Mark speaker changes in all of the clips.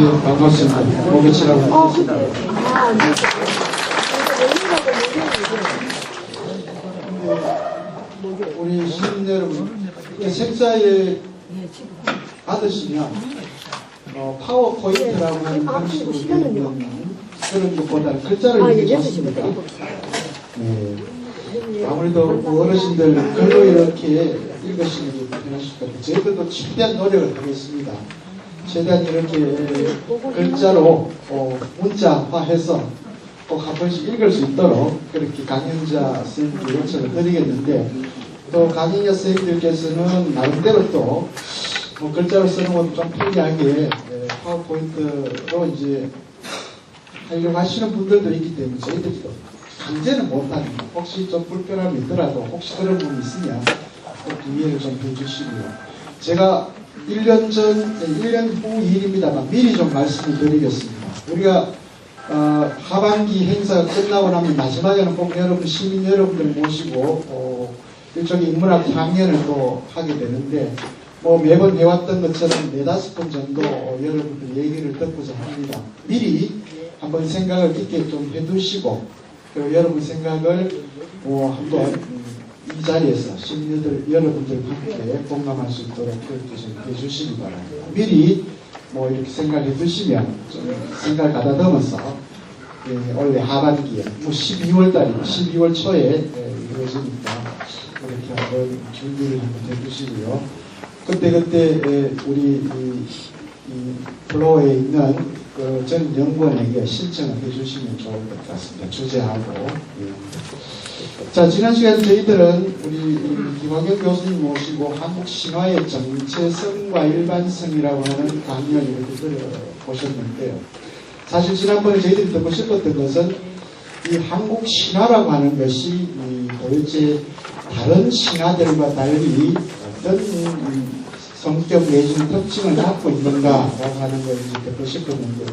Speaker 1: 예, 반갑습니다. 모개치라고 합니다. 우리 시민 여러분, 책자에 받으시면 파워포인트라고 하는 방식으로 되어 있는 그런 것보다는 글자를 읽으셨습니다. 네. 아무래도 어르신들 글로 이렇게 읽으시는 게 편하실 것 같아요. 저희들도 최대한 노력을 하겠습니다. 최대한 이렇게 글자로 문자화해서 꼭 한 번씩 읽을 수 있도록 그렇게 강연자 선생님께 요청을 드리겠는데, 또 강연자 선생님들께서는 나름대로 또 글자로 쓰는 것도 좀 편리하게 파워포인트로 이제 하려고 하시는 분들도 있기 때문에 저희들도 강제는 못합니다. 혹시 좀 불편함이 있더라도 혹시 그런 부분이 있으면 꼭 이해를 좀 해주시고요. 제가 1년 후 일입니다만 미리 좀 말씀을 드리겠습니다. 우리가 하반기 행사가 끝나고 나면 마지막에는 꼭 여러분, 시민 여러분들 모시고 일종의 인문학 강연을 또 하게 되는데, 매번 해왔던 것처럼 4-5번 정도 여러분들 얘기를 듣고자 합니다. 미리 한번 생각을 깊게 좀 해두시고, 그리고 여러분 생각을 한번 이 자리에서 시민들 여러분들 함께 공감할 수 있도록 그렇게 좀 해주시기 바랍니다. 미리 이렇게 생각해 두시면 좀 생각을 가다듬어서 원래 하반기에 12월 달이고 12월 초에 이루어지니까 그렇게 한번 준비를 한번 해주시고요. 그때 우리 이 플로어에 있는 전 연구원에게 신청을 해주시면 좋을 것 같습니다. 주제하고. 자, 지난 시간 저희들은 우리 김학영 교수님 모시고 한국 신화의 정체성과 일반성이라고 하는 강연을 이렇게 들어보셨는데요. 사실 지난번에 저희들이 듣고 싶었던 것은 이 한국 신화라고 하는 것이 도대체 다른 신화들과 달리 어떤 성격 내지는 특징을 갖고 있는가라고 하는 걸 듣고 싶었는데,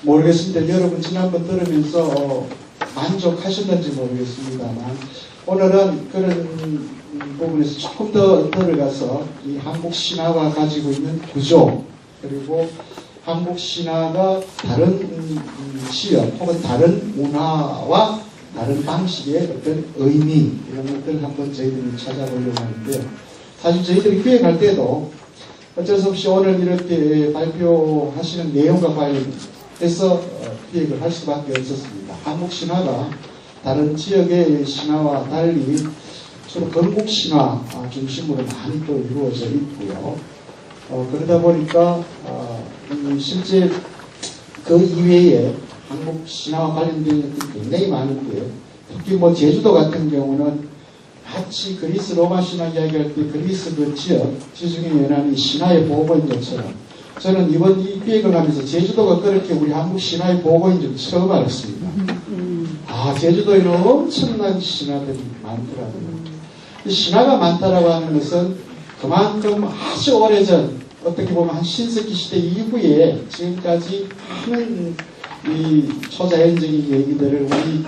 Speaker 1: 모르겠습니다. 여러분 지난번 들으면서 만족하셨는지 모르겠습니다만, 오늘은 그런 부분에서 조금 더 들어가서 이 한국 신화가 가지고 있는 구조, 그리고 한국 신화가 다른 지역 혹은 다른 문화와 다른 방식의 어떤 의미, 이런 것들을 한번 저희들이 찾아보려고 하는데요. 사실 저희들이 기획할 때도 어쩔 수 없이 오늘 이렇게 발표하시는 내용과 관련해서 기획을 할 수밖에 없었습니다. 한국 신화가 다른 지역의 신화와 달리 주로 건국 신화 중심으로 많이 또 이루어져 있고요. 그러다 보니까 실제 그 이외에 한국 신화와 관련된 것들이 굉장히 많은데, 특히 제주도 같은 경우는 마치 그리스 로마 신화 이야기할 때 그리스 그 지역, 지중해 연안이 신화의 보고인 것처럼, 저는 이번 이 기획을 하면서 제주도가 그렇게 우리 한국 신화의 보고인 줄 처음 알았습니다. 제주도에는 엄청난 신화들이 많더라고요. 신화가 많다라고 하는 것은 그만큼 아주 오래전, 어떻게 보면 한 신석기 시대 이후에 지금까지 많은 이 초자연적인 얘기들을 우리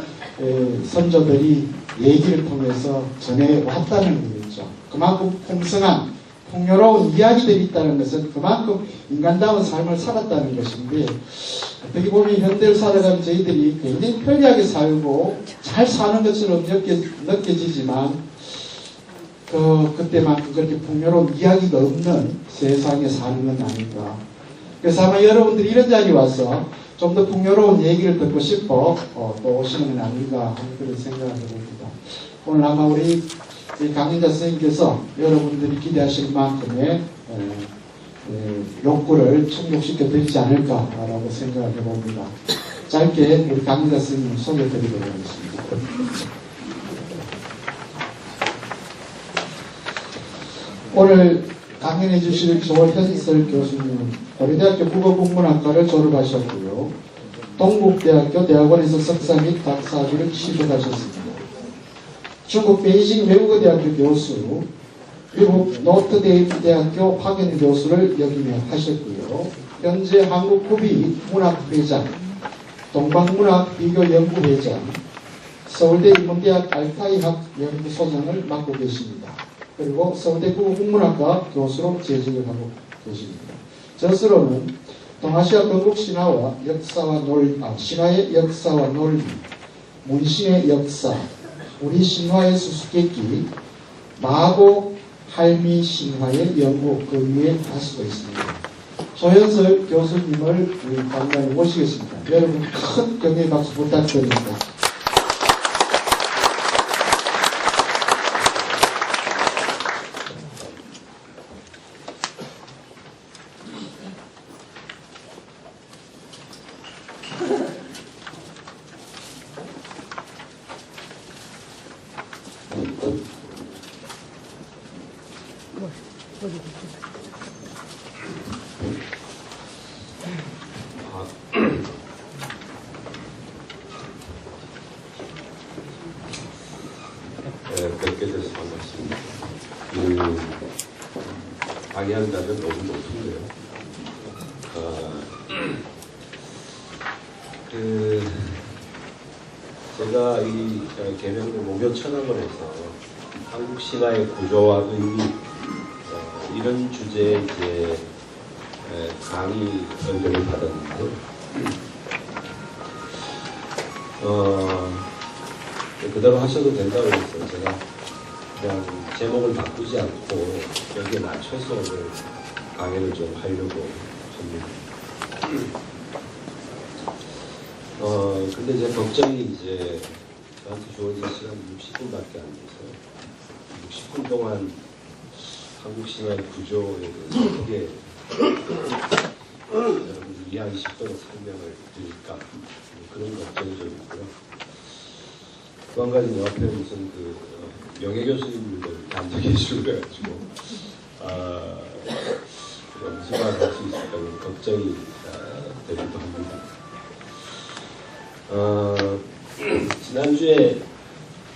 Speaker 1: 선조들이 얘기를 통해서 전해왔다는 거겠죠. 그만큼 풍성한, 풍요로운 이야기들이 있다는 것은 그만큼 인간다운 삶을 살았다는 것인데, 어떻게 보면 현대를 살아가는 저희들이 굉장히 편리하게 살고 잘 사는 것처럼 느껴지지만, 그때만큼 그렇게 풍요로운 이야기가 없는 세상에 사는 건 아닌가. 그래서 아마 여러분들이 이런 자리에 와서 좀 더 풍요로운 얘기를 듣고 싶어 또 오시는 건 아닌가 하는 그런 생각을 해봅니다. 오늘 아마 우리 강연자 선생님께서 여러분들이 기대하실 만큼의 욕구를 충족시켜 드리지 않을까라고 생각을 해봅니다. 짧게 우리 강연자 선생님 소개해드리도록 하겠습니다. 오늘 강연해 주실 조현설 교수님은 고려대학교 국어국문학과를 졸업하셨고요. 동국대학교 대학원에서 석사 및 박사학위를 취득하셨습니다. 중국 베이징 외국어대학교 교수, 미국 노트데임 대학교 학연 교수를 역임하셨고요. 현재 한국구비 문학회장, 동방문학비교연구회장, 서울대 인문대학 알타이학 연구소장을 맡고 계십니다. 그리고 서울대 국어국문학과 교수로 재직을 하고 계십니다. 저스로는 동아시아 건국 신화와 역사와 신화의 역사와 논리, 문신의 역사, 우리 신화의 수수께끼, 마고 할미 신화의 연구, 그 위에 다수가 있습니다. 조현설 교수님을 우리 강단에 모시겠습니다. 여러분 큰 격려의 박수 부탁드립니다.
Speaker 2: 뵙게 돼서 반갑습니다. 강의한다면 너무 높은데요. 제가 이 계명대 목요천학원에서 한국 신화의 구조와 의미 이런 주제의 이제 강의 연결을 받았는데 그대로 하셔도 된다고 해서 제가 그냥 제목을 바꾸지 않고 여기에 맞춰서 오늘 강의를 좀 하려고 합니다. 근데 제 걱정이 이제 저한테 주어진 시간 60분밖에 안 돼서 60분 동안 한국 신화의 구조에 대해서 어떻게 여러분들 이해하기 쉽도록 설명을 드릴까 그런 걱정이 좀 있고요. 또 한 가지 옆에 무슨 명예 교수님들 앉아 계시고 그래가지고 무슨 말을 할 수 있을까 걱정이 되기도 합니다. 지난주에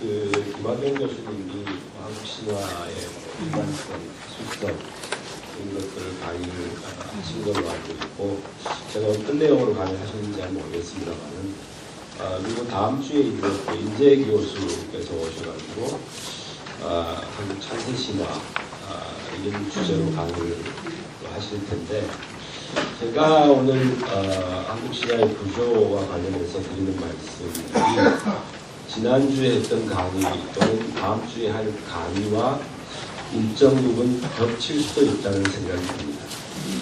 Speaker 2: 김학영 교수님이 한국 신화의 일관성, 수성 이런 것들을 강의를 하신 걸로 알고 있고 제가 어떤 내용으로 강의를 하셨는지 잘 모르겠습니다만은 그리고 다음 주에 인재 교수께서 오셔가지고 한국 창세 신화 이런 주제로 강의를 하실 텐데 제가 오늘 한국 신화의 구조와 관련해서 드리는 말씀이 지난주에 했던 강의 또는 다음 주에 할 강의와 일정 부분 겹칠 수도 있다는 생각이 듭니다.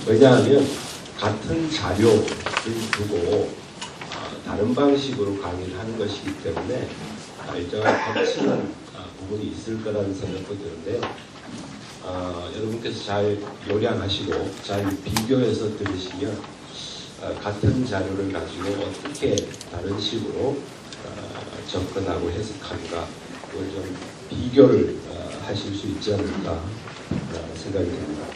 Speaker 2: 왜냐하면 같은 자료를 두고 다른 방식으로 강의를 하는 것이기 때문에 일정한 겹치는 부분이 있을 거라는 생각도 드는데요. 여러분께서 잘 요량하시고 잘 비교해서 들으시면 같은 자료를 가지고 어떻게 다른 식으로 접근하고 해석하는가 그걸 좀 비교를 하실 수 있지 않을까 생각이 듭니다.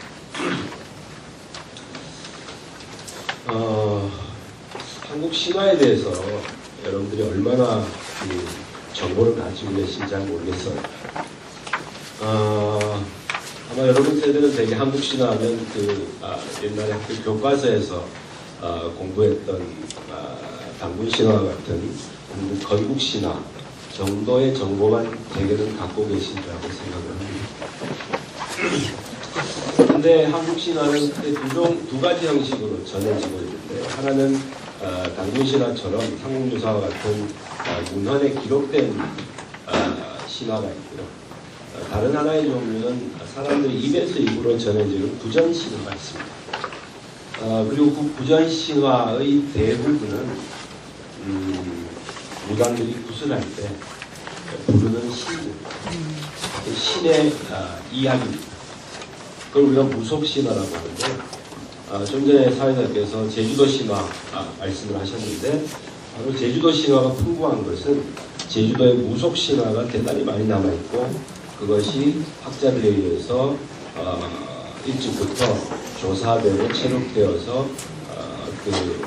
Speaker 2: 한국 신화에 대해서 여러분들이 얼마나 정보를 가지고 계신지 잘 모르겠어요. 아마 여러분 세대는 되게 한국 신화 하면 옛날에 학교 교과서에서 공부했던 단군 신화 같은 건국 신화 정도의 정보만 대개는 갖고 계신다고 생각을 합니다. 그런데 한국 신화는 두 가지 형식으로 전해지고 있는데 하나는 단군 신화처럼 삼국유사와 같은 문헌에 기록된 신화가 있고요. 다른 하나의 종류는 사람들이 입에서 입으로 전해지는 부전신화가 있습니다. 그리고 그 부전신화의 대부분은 무당들이 구슬할 때 부르는 신의 이야기입니다. 그걸 우리가 무속신화라고 하는데 좀 전에 사회자께서 제주도 신화 말씀을 하셨는데 바로 제주도 신화가 풍부한 것은 제주도의 무속신화가 대단히 많이 남아있고 그것이 학자들에 의해서 일찍부터 조사되고 체록되어서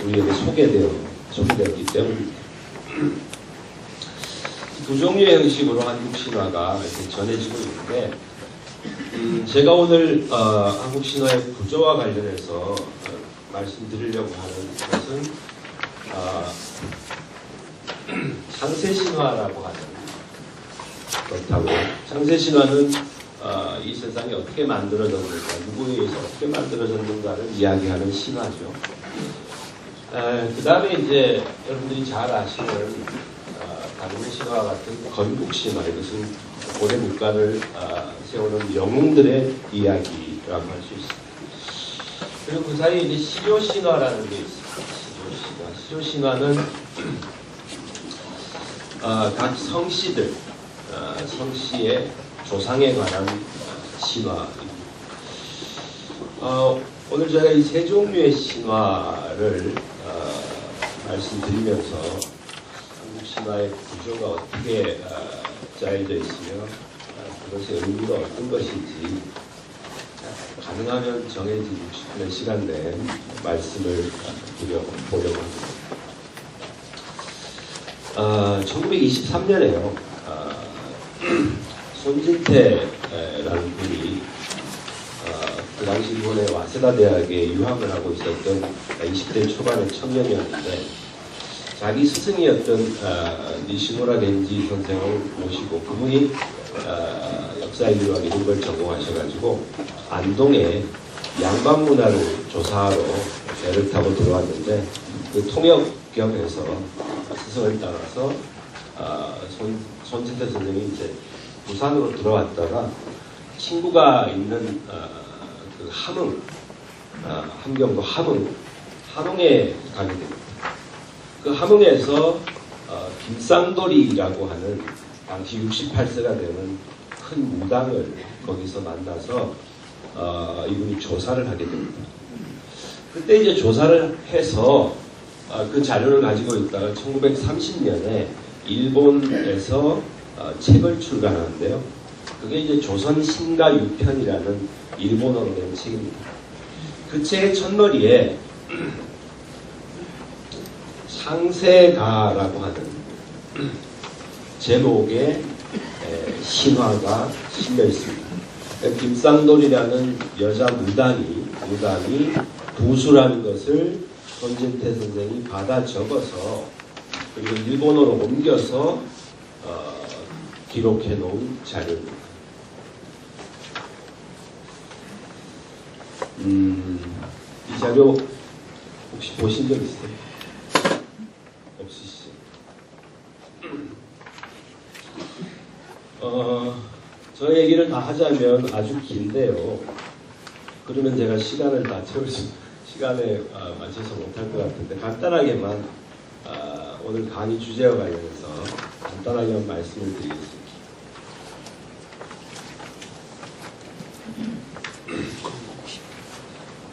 Speaker 2: 우리에게 소개되었기 때문입니다. 두 종류의 형식으로 한국 신화가 이렇게 전해지고 있는데 제가 오늘 한국 신화의 구조와 관련해서 말씀드리려고 하는 것은 창세 신화라고 하는 그렇다고 창세 신화는 이 세상이 어떻게 만들어졌는가, 누구에 의해서 어떻게 만들어졌는가를 이야기하는 신화죠. 그 다음에 이제 여러분들이 잘 아시는 다른 신화와 같은 건국 신화, 이것은 고대 국가를 세우는 영웅들의 이야기라고 할 수 있습니다. 그리고 그 사이에 이제 시조 신화라는 게 있습니다. 시조 신화는 각 성씨들, 성씨의 조상에 관한 신화입니다. 오늘 제가 이 세 종류의 신화를 말씀드리면서 한국 신화의 구조가 어떻게 짜여져 있으며 그것의 의미가 어떤 것인지 가능하면 정해진 60분의 시간 내에 말씀을 보려고 합니다. 1923년에요. 손진태라는 분이 그 당시 일본의 와세다 대학에 유학을 하고 있었던 20대 초반의 청년이었는데 자기 스승이었던 니시무라 겐지 선생을 모시고 그분이 역사인류학 이런 걸 전공하셔가지고 안동에 양반 문화를 조사하러 배를 타고 들어왔는데 그 통역경에서 스승을 따라서 손진태 선생이 이제 부산으로 들어왔다가 친구가 있는 그 함흥, 함경도 함흥에 가게 됩니다. 그 함흥에서 김쌍돌이라고 하는 당시 68세가 되는 큰 무당을 거기서 만나서 이분이 조사를 하게 됩니다. 그때 이제 조사를 해서 그 자료를 가지고 있다가 1930년에 일본에서 책을 출간하는데요. 그게 이제 조선 신가 유편이라는 일본어로 된 책입니다. 그 책의 첫머리에 상세가라고 하는 제목의 신화가 실려 있습니다. 김쌍돌이라는 여자 무당이 부수라는 것을 손진태 선생이 받아 적어서 그리고 일본어로 옮겨서 기록해 놓은 자료입니다. 이 자료 혹시 보신 적 있어요? 없으시죠? 저 얘기를 다 하자면 아주 긴데요. 그러면 제가 시간에 맞춰서 못할 것 같은데 간단하게만 오늘 강의 주제와 관련해서 간단하게만 말씀을 드리겠습니다.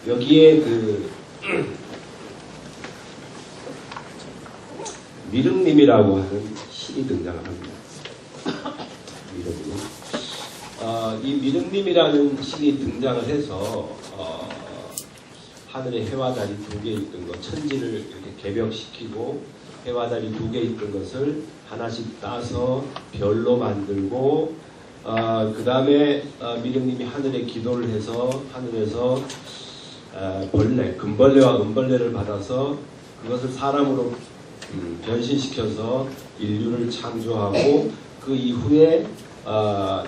Speaker 2: 여기에 그 미륵님이라고 하는 신이 등장을 합니다. 미륵님. 이 미륵님이라는 신이 등장을 해서 하늘에 해와 달이 2개 있던 것, 천지를 이렇게 개벽시키고 해와 달이 2개 있던 것을 하나씩 따서 별로 만들고 그 다음에 미륵님이 하늘에 기도를 해서 하늘에서 금벌레와 은벌레를 받아서 그것을 사람으로 변신시켜서 인류를 창조하고 그 이후에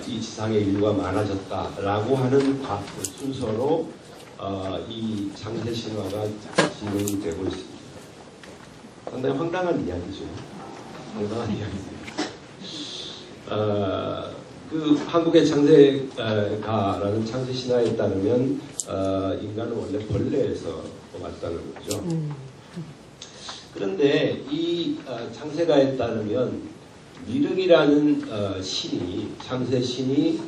Speaker 2: 이 지상의 인류가 많아졌다라고 하는 순서로 이 창세 신화가 진행이 되고 있습니다. 상당히 황당한 이야기죠. 황당한 이야기입니다. 그 한국의 창세가라는 창세 신화에 따르면 인간은 원래 벌레에서 왔다는 거죠. 그런데 이 창세가에 따르면 미륵이라는 신이 창세 신이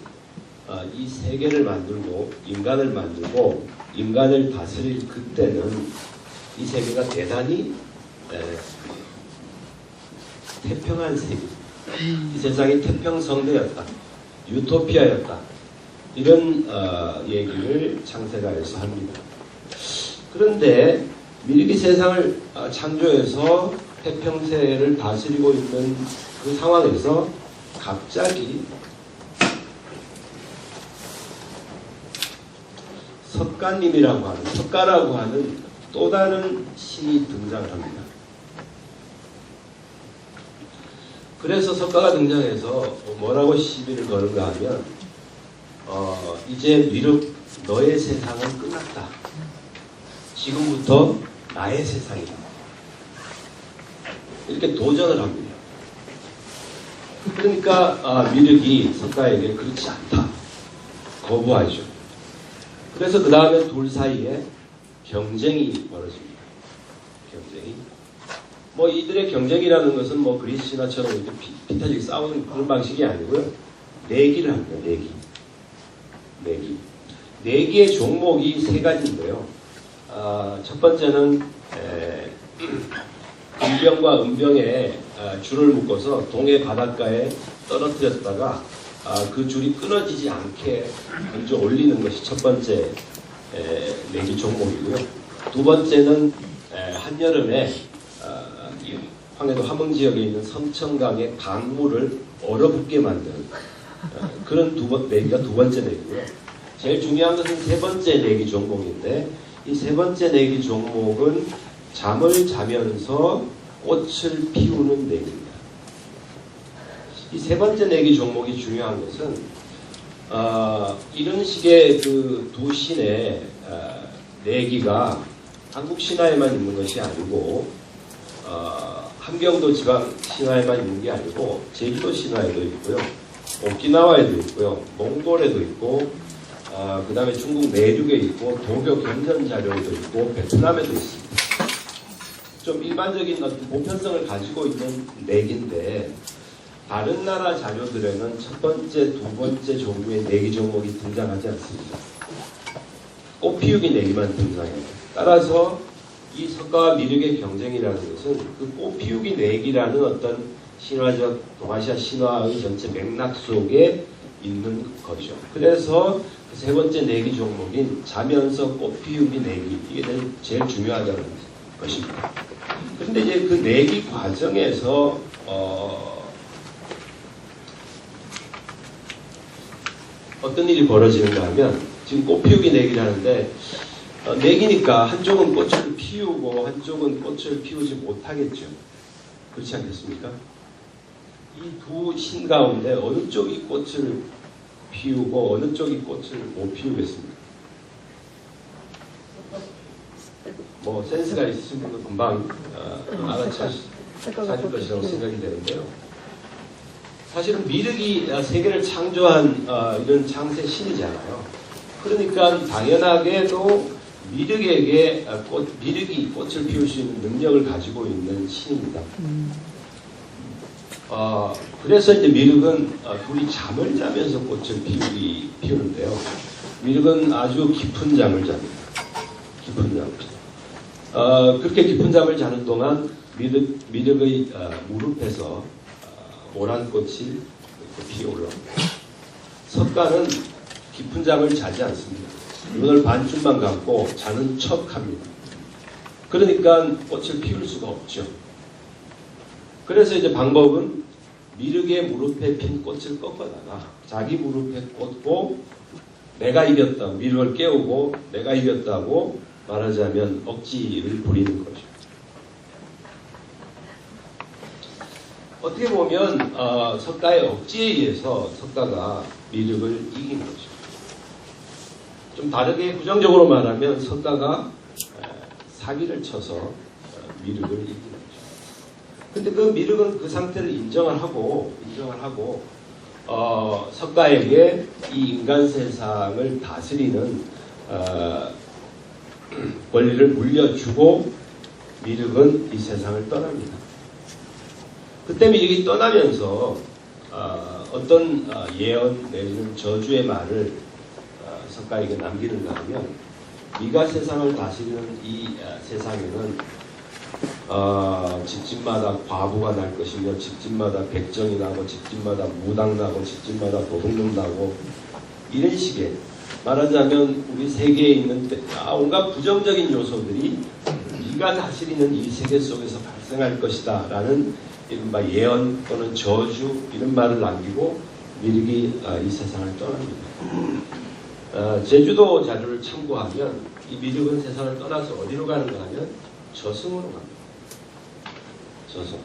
Speaker 2: 이 세계를 만들고 인간을 만들고 인간을 다스릴 그때는 이 세계가 대단히 태평한 세계, 이 세상이 태평성대였다, 유토피아였다, 이런 얘기를 창세가에서 합니다. 그런데 미륵이 세상을 창조해서 태평세를 다스리고 있는 그 상황에서 갑자기 석가라고 하는 또 다른 신이 등장을 합니다. 그래서 석가가 등장해서 뭐라고 시비를 거는가 하면 이제 미륵 너의 세상은 끝났다. 지금부터 나의 세상이다. 이렇게 도전을 합니다. 그러니까 미륵이 석가에게 그렇지 않다. 거부하죠. 그래서 그 다음에 둘 사이에 경쟁이 벌어집니다. 경쟁이. 뭐 이들의 경쟁이라는 것은 뭐 그리스 신화처럼 이렇게 피타지게 싸우는 그런 방식이 아니고요. 내기를 합니다. 내기. 내기의 종목이 세 가지인데요. 첫 번째는 금병과 은병에 줄을 묶어서 동해 바닷가에 떨어뜨렸다가 그 줄이 끊어지지 않게 건져 올리는 것이 첫 번째 내기 종목이고요. 두 번째는 한여름에 황해도 함흥 지역에 있는 섬천강의 강물을 얼어붙게 만드는 그런 내기가 두 번째 내기고요. 제일 중요한 것은 세 번째 내기 종목인데 이 세 번째 내기 종목은 잠을 자면서 꽃을 피우는 내기입니다. 이 세 번째 내기 종목이 중요한 것은 이런 식의 그 두 신의 내기가 한국 신화에만 있는 것이 아니고 함경도 지방 신화에만 있는 게 아니고 제주도 신화에도 있고요, 오키나와에도 있고요, 몽골에도 있고, 그 다음에 중국 내륙에 있고, 도교 견전 자료에도 있고, 베트남에도 있습니다. 좀 일반적인 어떤 보편성을 가지고 있는 내기인데 다른 나라 자료들에는 첫 번째, 두 번째 종류의 내기 종목이 등장하지 않습니다. 꽃피우기 내기만 등장해요. 따라서 이 석가와 미륵의 경쟁이라는 것은 그 꽃피우기 내기라는 어떤 신화적 동아시아 신화의 전체 맥락 속에 있는 거죠. 그래서 그 세 번째 내기 종목인 자면서 꽃피우기 내기, 이게 제일 중요하다는 것입니다. 그런데 이제 그 내기 과정에서 어떤 일이 벌어지는가 하면 지금 꽃피우기 내기를 하는데 내기니까 한쪽은 꽃을 피우고 한쪽은 꽃을 피우지 못하겠죠. 그렇지 않겠습니까? 이 두 신 가운데 어느 쪽이 꽃을 피우고 어느 쪽이 꽃을 못 피우겠습니까? 뭐 센스가 있으신 분은 금방 알아차실 것이라고 생각이 되는데요. 사실은 미륵이 세계를 창조한 이런 창세 신이잖아요. 그러니까 당연하게도 미륵에게 미륵이 꽃을 피울 수 있는 능력을 가지고 있는 신입니다. 그래서 이제 미륵은 둘이 잠을 자면서 꽃을 피우는데요. 미륵은 아주 깊은 잠을 잡니다. 깊은 잠을. 그렇게 깊은 잠을 자는 동안 미륵의 무릎에서 모란 꽃이 피어올라옵니다. 석가는 깊은 잠을 자지 않습니다. 눈을 반쯤만 감고 자는 척합니다. 그러니까 꽃을 피울 수가 없죠. 그래서 이제 방법은 미륵의 무릎에 핀 꽃을 꺾어다가 자기 무릎에 꽂고 내가 이겼다, 미륵을 깨우고 내가 이겼다고 말하자면 억지를 부리는 거죠. 어떻게 보면 석가의 억지에 의해서 석가가 미륵을 이긴 거죠. 좀 다르게 부정적으로 말하면 석가가 사기를 쳐서 미륵을 이긴 거죠. 근데 그 미륵은 그 상태를 인정을 하고 석가에게 이 인간 세상을 다스리는 권리를 물려주고 미륵은 이 세상을 떠납니다. 그때 미륵이 떠나면서 어떤 예언 내지는 저주의 말을 석가에게 남기는가 하면 네가 세상을 다스리는 이 세상에는 집집마다 과부가 날 것이며 집집마다 백정이 나고 집집마다 무당 나고 집집마다 도둑놈 나고 이런 식의 말하자면 우리 세계에 있는 온갖 부정적인 요소들이 네가 다스리는 이 세계 속에서 발생할 것이다 라는 이른바 예언 또는 저주 이런 말을 남기고 미륵이 이 세상을 떠납니다. 제주도 자료를 참고하면 이 미륵은 세상을 떠나서 어디로 가는가 하면 저승으로 갑니다. 저승.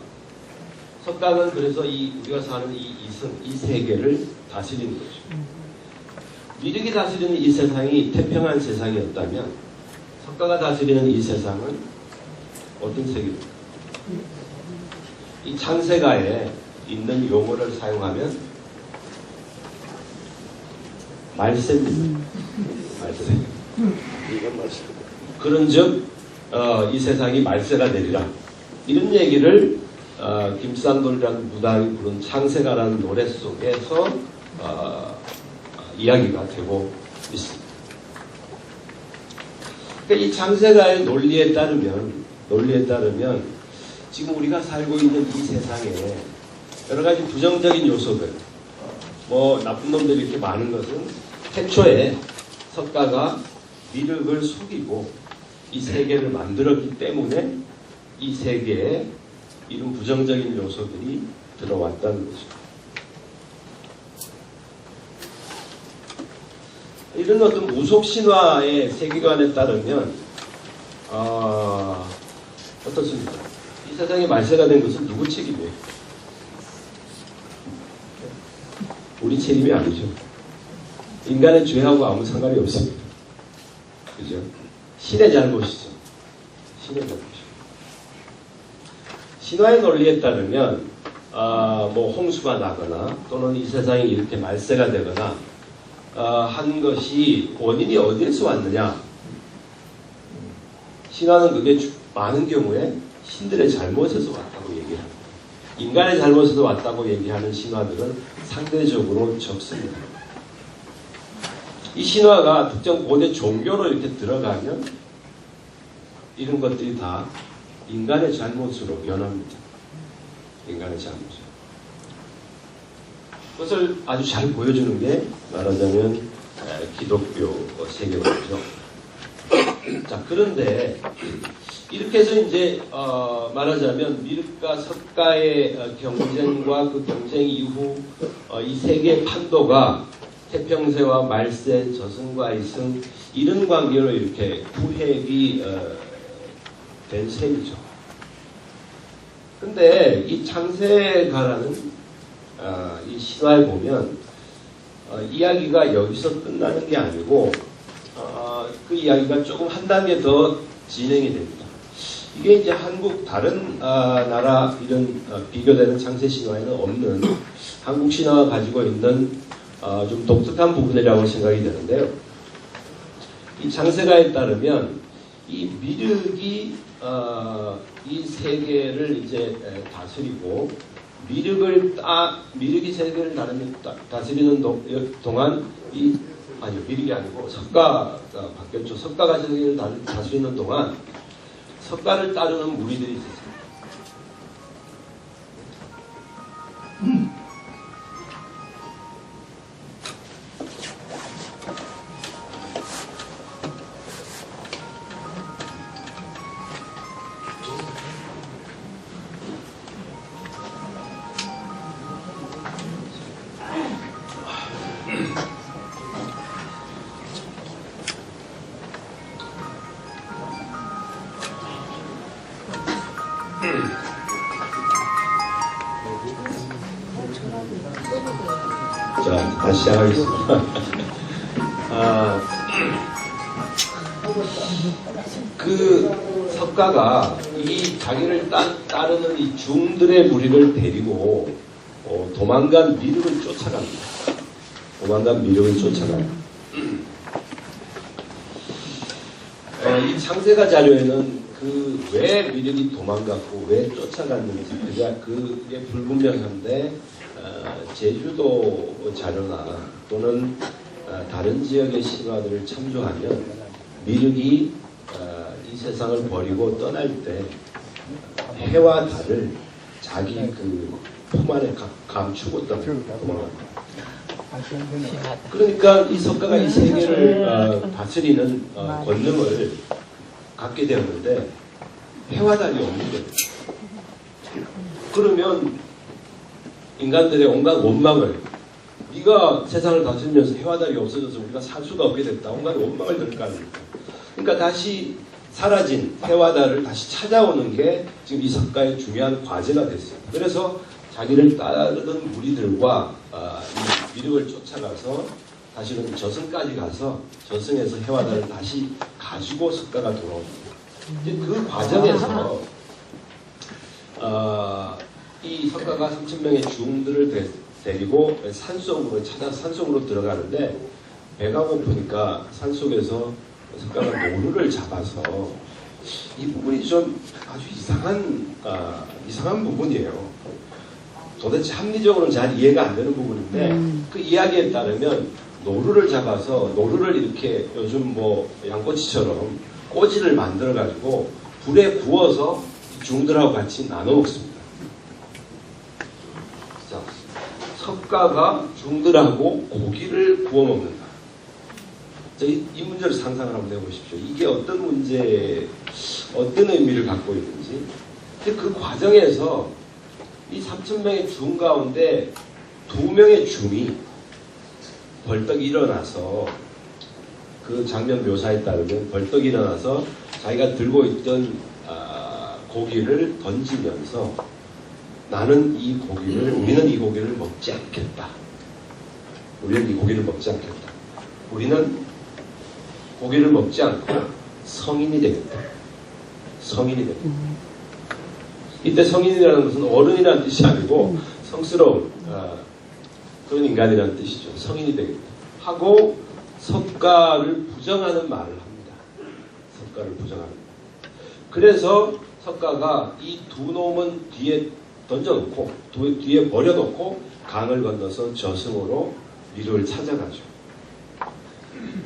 Speaker 2: 석가는 그래서 우리가 사는 이 이승, 이 세계를 다스리는 거죠. 미륵이 다스리는 이 세상이 태평한 세상이었다면 석가가 다스리는 이 세상은 어떤 색입니까? 이 창세가에 있는 용어를 사용하면 말세입니다. 말세. 이건 말세. 그런즉 이 세상이 말세가 되리라. 이런 얘기를 김산돌이라는 무당이 부른 창세가라는 노래 속에서 이야기가 되고 있습니다. 그러니까 이 창세가의 논리에 따르면 지금 우리가 살고 있는 이 세상에 여러 가지 부정적인 요소들, 뭐 나쁜 놈들이 이렇게 많은 것은 태초에 석가가 미륵을 속이고 이 세계를 만들었기 때문에 이 세계에 이런 부정적인 요소들이 들어왔다는 거죠. 이런 어떤 무속신화의 세계관에 따르면 어떻습니까? 이 세상에 말세가 된 것은 누구 책임이에요? 우리 책임이 아니죠. 인간의 죄하고 아무 상관이 없습니다. 그죠? 신의 잘못이죠. 신의 잘못이죠. 신화의 논리에 따르면 뭐 홍수가 나거나 또는 이 세상이 이렇게 말세가 되거나 한 것이 원인이 어디에서 왔느냐? 신화는 그게 많은 경우에 신들의 잘못에서 왔다고 얘기합니다. 인간의 잘못에서 왔다고 얘기하는 신화들은 상대적으로 적습니다. 이 신화가 특정 고대 종교로 이렇게 들어가면 이런 것들이 다 인간의 잘못으로 변합니다. 인간의 잘못으로. 그것을 아주 잘 보여주는 게 말하자면 기독교 세계관이죠. 자, 그런데 이렇게 해서 이제 말하자면 미륵과 석가의 경쟁과 그 경쟁 이후 이 세계의 판도가 태평세와 말세, 저승과 이승 이런 관계로 이렇게 후획이 된 셈이죠. 근데 이 창세가라는 이 신화에 보면 이야기가 여기서 끝나는 게 아니고 그 이야기가 조금 한 단계 더 진행이 됩니다. 이게 이제 한국 다른 나라 이런 비교되는 창세 신화에는 없는 한국 신화가 가지고 있는 좀 독특한 부분이라고 생각이 되는데요. 이 창세가에 따르면 이 미륵이 이 세계를 이제 다스리고 미륵이 세계를 다스리는 동안 아니요, 미륵이 아니고 석가가 바뀌었죠. 석가가 세계를 다스리는 동안 석가를 따르는 무리들이 있었습니다. 자, 다시 시작하겠습니다. 그 석가가 이 자기를 따르는 이 중들의 무리를 데리고 도망간 미륵을 쫓아갑니다. 이 창세가 자료에는 그 왜 미륵이 도망갔고 왜 쫓아갔는지 그게 불분명한데 제주도 자료나 또는 다른 지역의 신화들을 참조하면 미륵이 이 세상을 버리고 떠날 때 해와 달을 자기 그 품 안에 감추고 도망갑니다. 그러니까 이 석가가 이 세계를 다스리는 권능을 갖게 되었는데 해와 달이 없는 거예요. 그러면 인간들의 온갖 원망을 네가 세상을 다스리면서 해와 달이 없어져서 우리가 살 수가 없게 됐다. 온갖 원망을 들을 거 아닙니까? 그러니까 다시 사라진 해와 달을 다시 찾아오는 게 지금 이 석가의 중요한 과제가 됐어요. 그래서 자기를 따르던 무리들과 이 미륵을 쫓아가서 사실은 저승까지 가서 저승에서 해와 달을 다시 가지고 석가가 돌아옵니다. 이제 그 과정에서 이 석가가 3,000명의 중들을 데리고 산속으로 산속으로 들어가는데 배가 고프니까 산속에서 석가가 노루를 잡아서 이 부분이 좀 아주 이상한 부분이에요. 도대체 합리적으로는 잘 이해가 안 되는 부분인데 그 이야기에 따르면 노루를 잡아서 노루를 이렇게 요즘 뭐 양꼬치처럼 꼬지를 만들어 가지고 불에 구워서 중들하고 같이 나눠 먹습니다. 자, 석가가 중들하고 고기를 구워 먹는다. 자, 이 문제를 상상을 한번 해보십시오. 이게 어떤 어떤 의미를 갖고 있는지. 근데 그 과정에서 이 3,000명의 중 가운데 2명의 중이 벌떡 일어나서 그 장면 묘사에 따르면 벌떡 일어나서 자기가 들고 있던 고기를 던지면서 우리는 이 고기를 먹지 않겠다. 우리는 이 고기를 먹지 않겠다. 우리는 고기를 먹지 않고 성인이 되겠다. 성인이 되겠다. 이때 성인이라는 것은 어른이라는 뜻이 아니고 성스러운 그런 인간이라는 뜻이죠. 성인이 되겠다. 하고 석가를 부정하는 말을 합니다. 석가를 부정하는 말. 그래서 석가가 이 2놈은 뒤에 던져놓고 뒤에 버려놓고 강을 건너서 저승으로 미륵을 찾아가죠.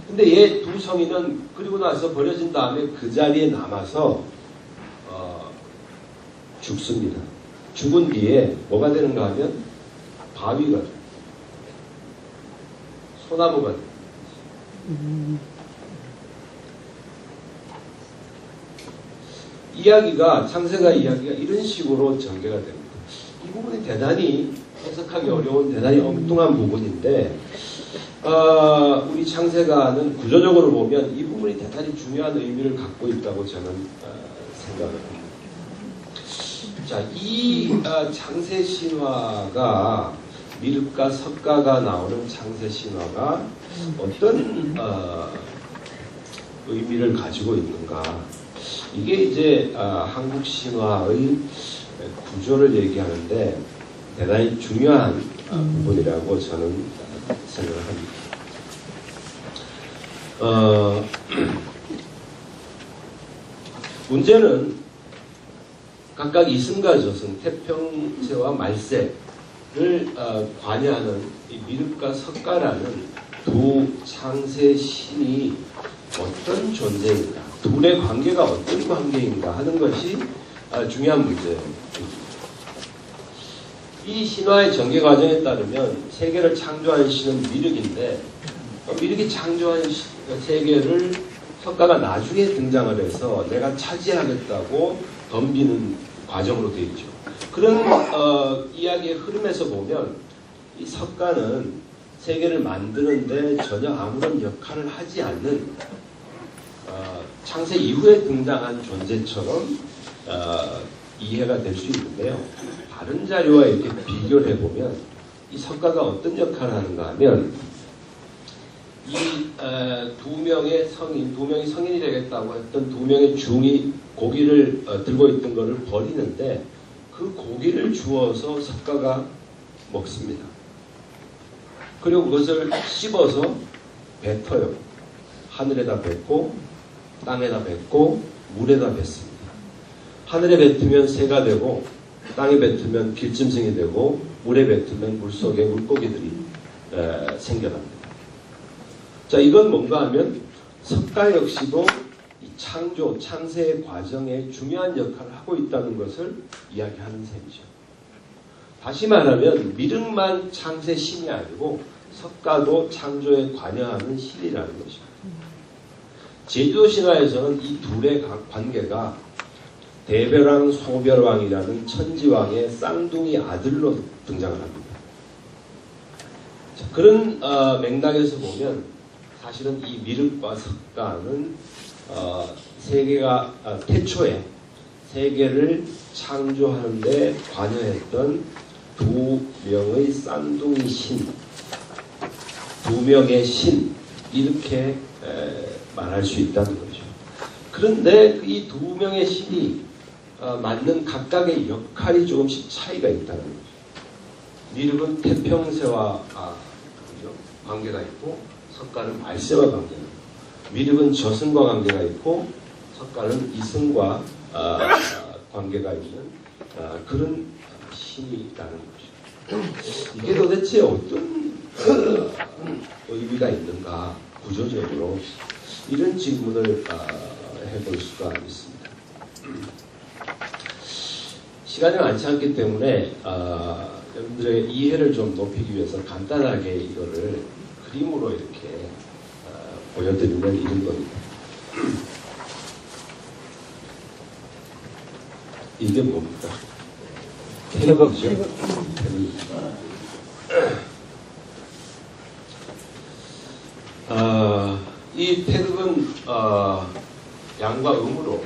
Speaker 2: 근데 얘 2 성인은 그리고 나서 버려진 다음에 그 자리에 남아서 죽습니다. 죽은 뒤에 뭐가 되는가 하면 바위가 돼요. 소나무가 돼요. 창세가 이야기가 이런 식으로 전개가 됩니다. 이 부분이 대단히 해석하기 어려운 대단히 엉뚱한 부분인데 우리 창세가는 구조적으로 보면 이 부분이 대단히 중요한 의미를 갖고 있다고 저는 생각을 합니다. 자, 이 창세 신화가 미륵과 석가가 나오는 창세 신화가 어떤 의미를 가지고 있는가? 이게 이제 한국 신화의 구조를 얘기하는데 대단히 중요한 부분이라고 저는 생각을 합니다. 문제는 각각 이승과 저승, 태평세와 말세를 관여하는 이 미륵과 석가라는 2 창세 신이 어떤 존재인가, 둘의 관계가 어떤 관계인가 하는 것이 중요한 문제입니다. 이 신화의 전개 과정에 따르면 세계를 창조한 신은 미륵인데 미륵이 창조한 세계를 석가가 나중에 등장을 해서 내가 차지하겠다고 덤비는 과정으로 되어 있죠. 그런 이야기의 흐름에서 보면 이 석가는 세계를 만드는데 전혀 아무런 역할을 하지 않는 창세 이후에 등장한 존재처럼 이해가 될 수 있는데요. 다른 자료와 이렇게 비교를 해보면 이 석가가 어떤 역할을 하는가 하면 이 2명의 성인이 되겠다고 했던 2명의 중이 고기를 들고 있던 것을 버리는데 그 고기를 주워서 석가가 먹습니다. 그리고 그것을 씹어서 뱉어요. 하늘에다 뱉고 땅에다 뱉고 물에다 뱉습니다. 하늘에 뱉으면 새가 되고 땅에 뱉으면 길짐승이 되고 물에 뱉으면 물속에 물고기들이 생겨납니다. 자, 이건 뭔가 하면 석가 역시도 이 창조, 창세의 과정에 중요한 역할을 하고 있다는 것을 이야기하는 셈이죠. 다시 말하면 미륵만 창세 신이 아니고 석가도 창조에 관여하는 신이라는 것입니다. 제주도 신화에서는 이 둘의 관계가 대별왕, 소별왕이라는 천지왕의 쌍둥이 아들로 등장을 합니다. 자, 그런 맥락에서 보면 사실은 이 미륵과 석가는 세계가 태초에 세계를 창조하는 데 관여했던 2명의 쌍둥이 신, 2명의 신 이렇게 말할 수 있다는 거죠. 그런데 이 두 명의 신이 맞는 각각의 역할이 조금씩 차이가 있다는 거죠. 미륵은 태평새와 그죠? 관계가 있고 석가는 말세와 관계가 있고, 미륵은 저승과 관계가 있고 석가는 이승과 관계가 있는 그런 신이라는 것이죠. 이게 도대체 어떤 의미가 있는가, 구조적으로 이런 질문을 해볼 수가 있습니다. 시간이 많지 않기 때문에 여러분들의 이해를 좀 높이기 위해서 간단하게 이거를 그림으로 이렇게 보여드리면 이런 겁니다. 이게 뭡니까? 태극이죠. 이 태극은 양과 음으로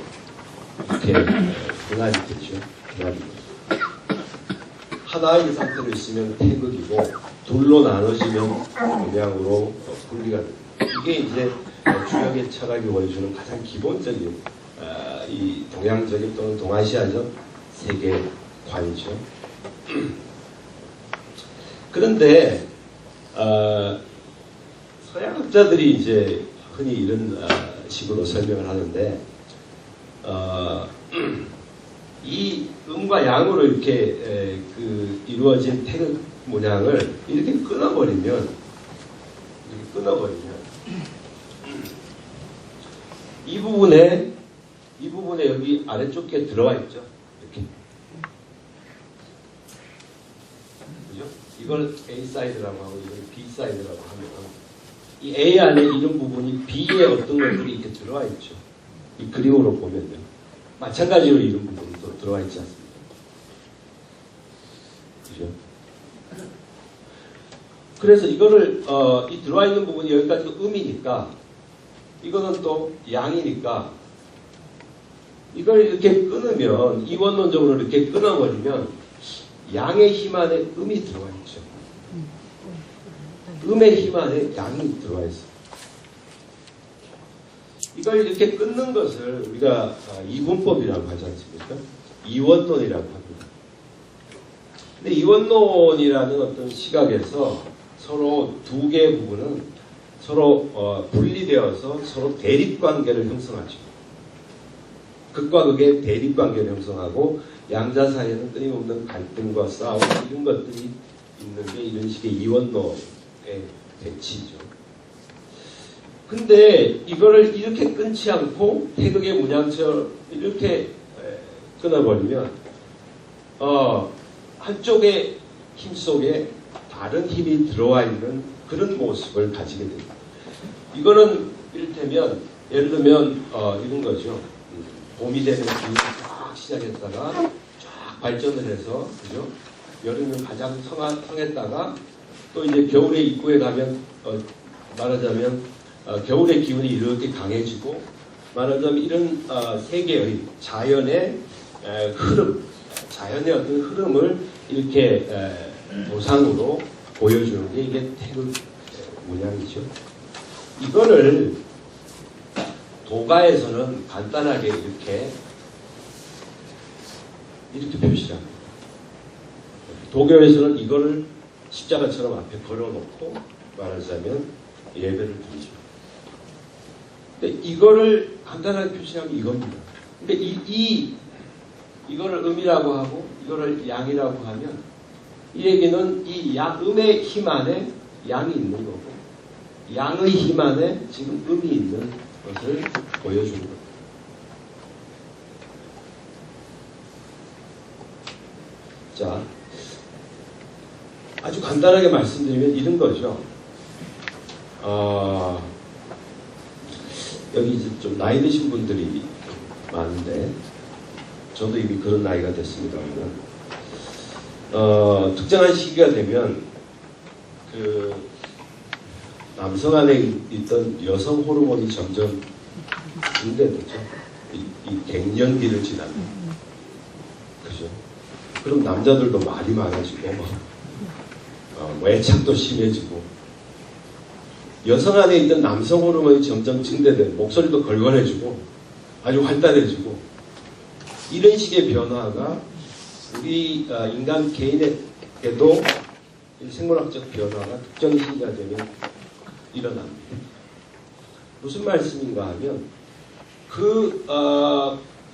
Speaker 2: 이렇게 분할이 되죠. 하나의 상태로 있으면 태극이고 둘로 나눠지면 음양으로 분리가 됩니다. 이게 이제 주역의 철학이 보여주는 가장 기본적인 이 동양적인 또는 동아시아적 세계관이죠. 그런데 서양학자들이 이제 흔히 이런 식으로 설명을 하는데 이 음과 양으로 이렇게 이루어진 태극 모양을 이렇게 끊어버리면 이 부분에 여기 아래쪽에 들어와 있죠. 이렇게. 그죠? 이걸 A 사이드라고 하고 이걸 B 사이드라고 하면 이 A 안에 이런 부분이 B의 어떤 것들이 이렇게 들어와 있죠. 이 그림으로 보면요. 마찬가지로 이런 부분도 들어와 있지 않습니까? 그죠? 그래서 이거를 이 들어와 있는 부분이 여기까지 음이니까 이거는 또 양이니까 이걸 이렇게 끊으면 이원론적으로 이렇게 끊어버리면 양의 힘 안에 음이 들어와 있죠. 음의 힘 안에 양이 들어와 있어요. 이걸 이렇게 끊는 것을 우리가 이분법이라고 하지 않습니까? 이원론이라고 합니다. 근데 이원론이라는 어떤 시각에서 서로 두 개의 부분은 서로 분리되어서 서로 대립관계를 형성하죠. 극과 극의 대립관계를 형성하고 양자 사이에는 끊임없는 갈등과 싸움 이런 것들이 있는 게 이런 식의 이원론의 배치죠. 근데 이거를 이렇게 끊지 않고 태극의 문양처럼 이렇게 끊어버리면 한쪽의 힘 속에 다른 힘이 들어와 있는 그런 모습을 가지게 됩니다. 이거는 이를테면 예를 들면 이런 거죠. 봄이 되면 기운이 쫙 시작했다가 쫙 발전을 해서 그죠? 여름은 가장 성했다가 또 이제 겨울의 입구에 가면 말하자면 겨울의 기운이 이렇게 강해지고 말하자면 이런 세계의 자연의 흐름, 자연의 어떤 흐름을 이렇게 도상으로 보여주는 게 이게 태극 문양이죠. 이거를 도가에서는 간단하게 이렇게 표시를 합니다. 도교에서는 이거를 십자가처럼 앞에 걸어놓고 말하자면 예배를 드리죠. 근데 이거를 간단하게 표시하면 이겁니다. 근데 이거를 음이라고 하고 이거를 양이라고 하면 이 얘기는 이 음의 힘 안에 양이 있는 거고 양의 힘 안에 지금 음이 있는 것을 보여주는 겁니다. 자, 아주 간단하게 말씀드리면 이런 거죠. 여기 이제 좀 나이 드신 분들이 많은데 저도 이미 그런 나이가 됐습니다만 특정한 시기가 되면 그 남성 안에 있던 여성 호르몬이 점점 증대되죠. 이 갱년기를 지나면 그죠? 그럼 남자들도 말이 많아지고 외착도 심해지고 여성 안에 있던 남성 호르몬이 점점 증대되고 목소리도 걸걸해지고 아주 활달해지고 이런 식의 변화가 우리 인간 개인에게도 생물학적 변화가 특정 시기가 되면 일어납니다. 무슨 말씀인가 하면 그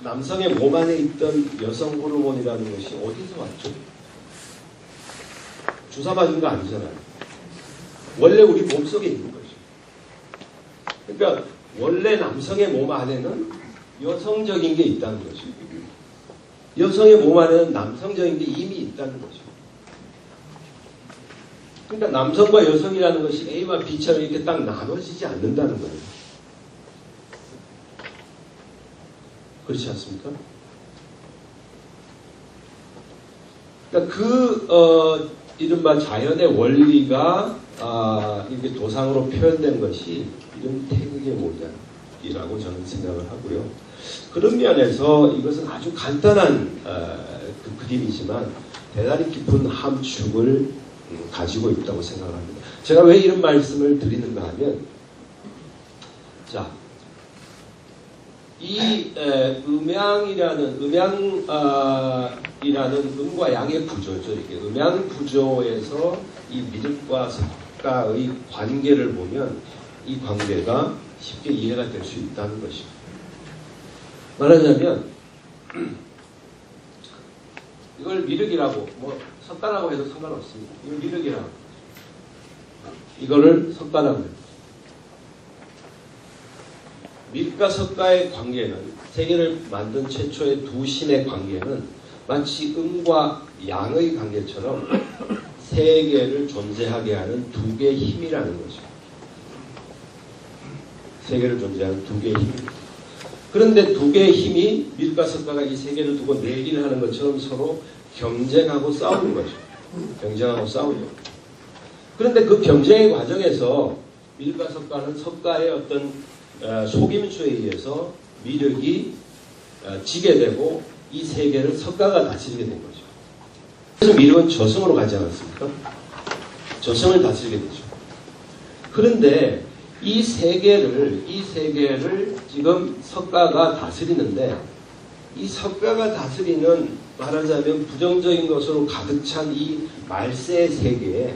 Speaker 2: 남성의 몸 안에 있던 여성 호르몬이라는 것이 어디서 왔죠? 주사 맞은 거 아니잖아요. 원래 우리 몸속에 있는 거죠. 그러니까 원래 남성의 몸 안에는 여성적인 게 있다는 거죠. 여성의 몸 안에는 남성적인 게 이미 있다는 거죠. 그러니까 남성과 여성이라는 것이 A와 B처럼 이렇게 딱 나눠지지 않는다는 거예요. 그렇지 않습니까? 그러니까 이른바 자연의 원리가 이렇게 도상으로 표현된 것이 이런 태극의 모양이라고 저는 생각을 하고요. 그런 면에서 이것은 아주 간단한 그림이지만 대단히 깊은 함축을 가지고 있다고 생각합니다. 제가 왜 이런 말씀을 드리는가 하면, 자, 이 음양이라는 음과 양의 구조죠. 이렇게 음양 구조에서 이 미륵과 석가의 관계를 보면 이 관계가 쉽게 이해가 될 수 있다는 것입니다. 말하자면 이걸 미륵이라고 뭐 석가라고 해도 상관없습니다. 이걸 미륵이라고, 이거를 석가라고 해요. 미륵과 석가의 관계는, 세계를 만든 최초의 두 신의 관계는 마치 음과 양의 관계처럼 세계를 존재하게 하는 두 개의 힘이라는 거죠. 세계를 존재하는 두 개의 힘. 그런데 두 개의 힘이, 미륵과 석가가 이 세계를 두고 내기를 하는 것처럼 서로 경쟁하고 싸우는 거죠. 경쟁하고 싸우죠. 그런데 그 경쟁의 과정에서 미륵과 석가는 석가의 어떤 속임수에 의해서 미륵이 지게 되고 이 세계를 석가가 다스리게 된 거죠. 그래서 미륵은 저승으로 가지 않았습니까? 저승을 다스리게 되죠. 그런데 이 세계를 지금 석가가 다스리는데, 이 석가가 다스리는, 말하자면 부정적인 것으로 가득 찬 이 말세의 세계에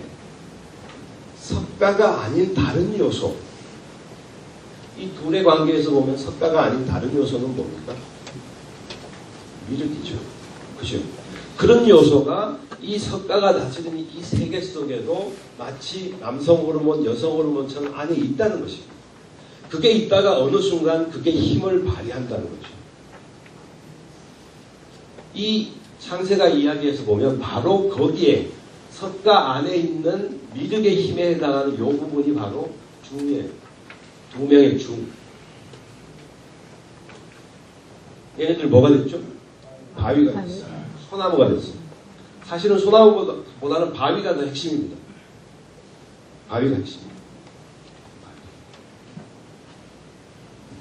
Speaker 2: 석가가 아닌 다른 요소, 이 둘의 관계에서 보면 석가가 아닌 다른 요소는 뭡니까? 미륵이죠. 그죠? 그런 요소가 이 석가가 다스리는 이 세계 속에도 마치 남성 호르몬, 여성 호르몬처럼 안에 있다는 것입니다. 그게 있다가 어느 순간 그게 힘을 발휘한다는 거죠. 이 창세가 이야기에서 보면 바로 거기에 석가 안에 있는 미륵의 힘에 해당하는 이 부분이 바로 중이에요. 두 명의 중. 얘네들 뭐가 됐죠? 바위가 됐어요. 소나무가 됐어요. 사실은 소나무보다는 바위가 더 핵심입니다. 바위가 핵심입니다.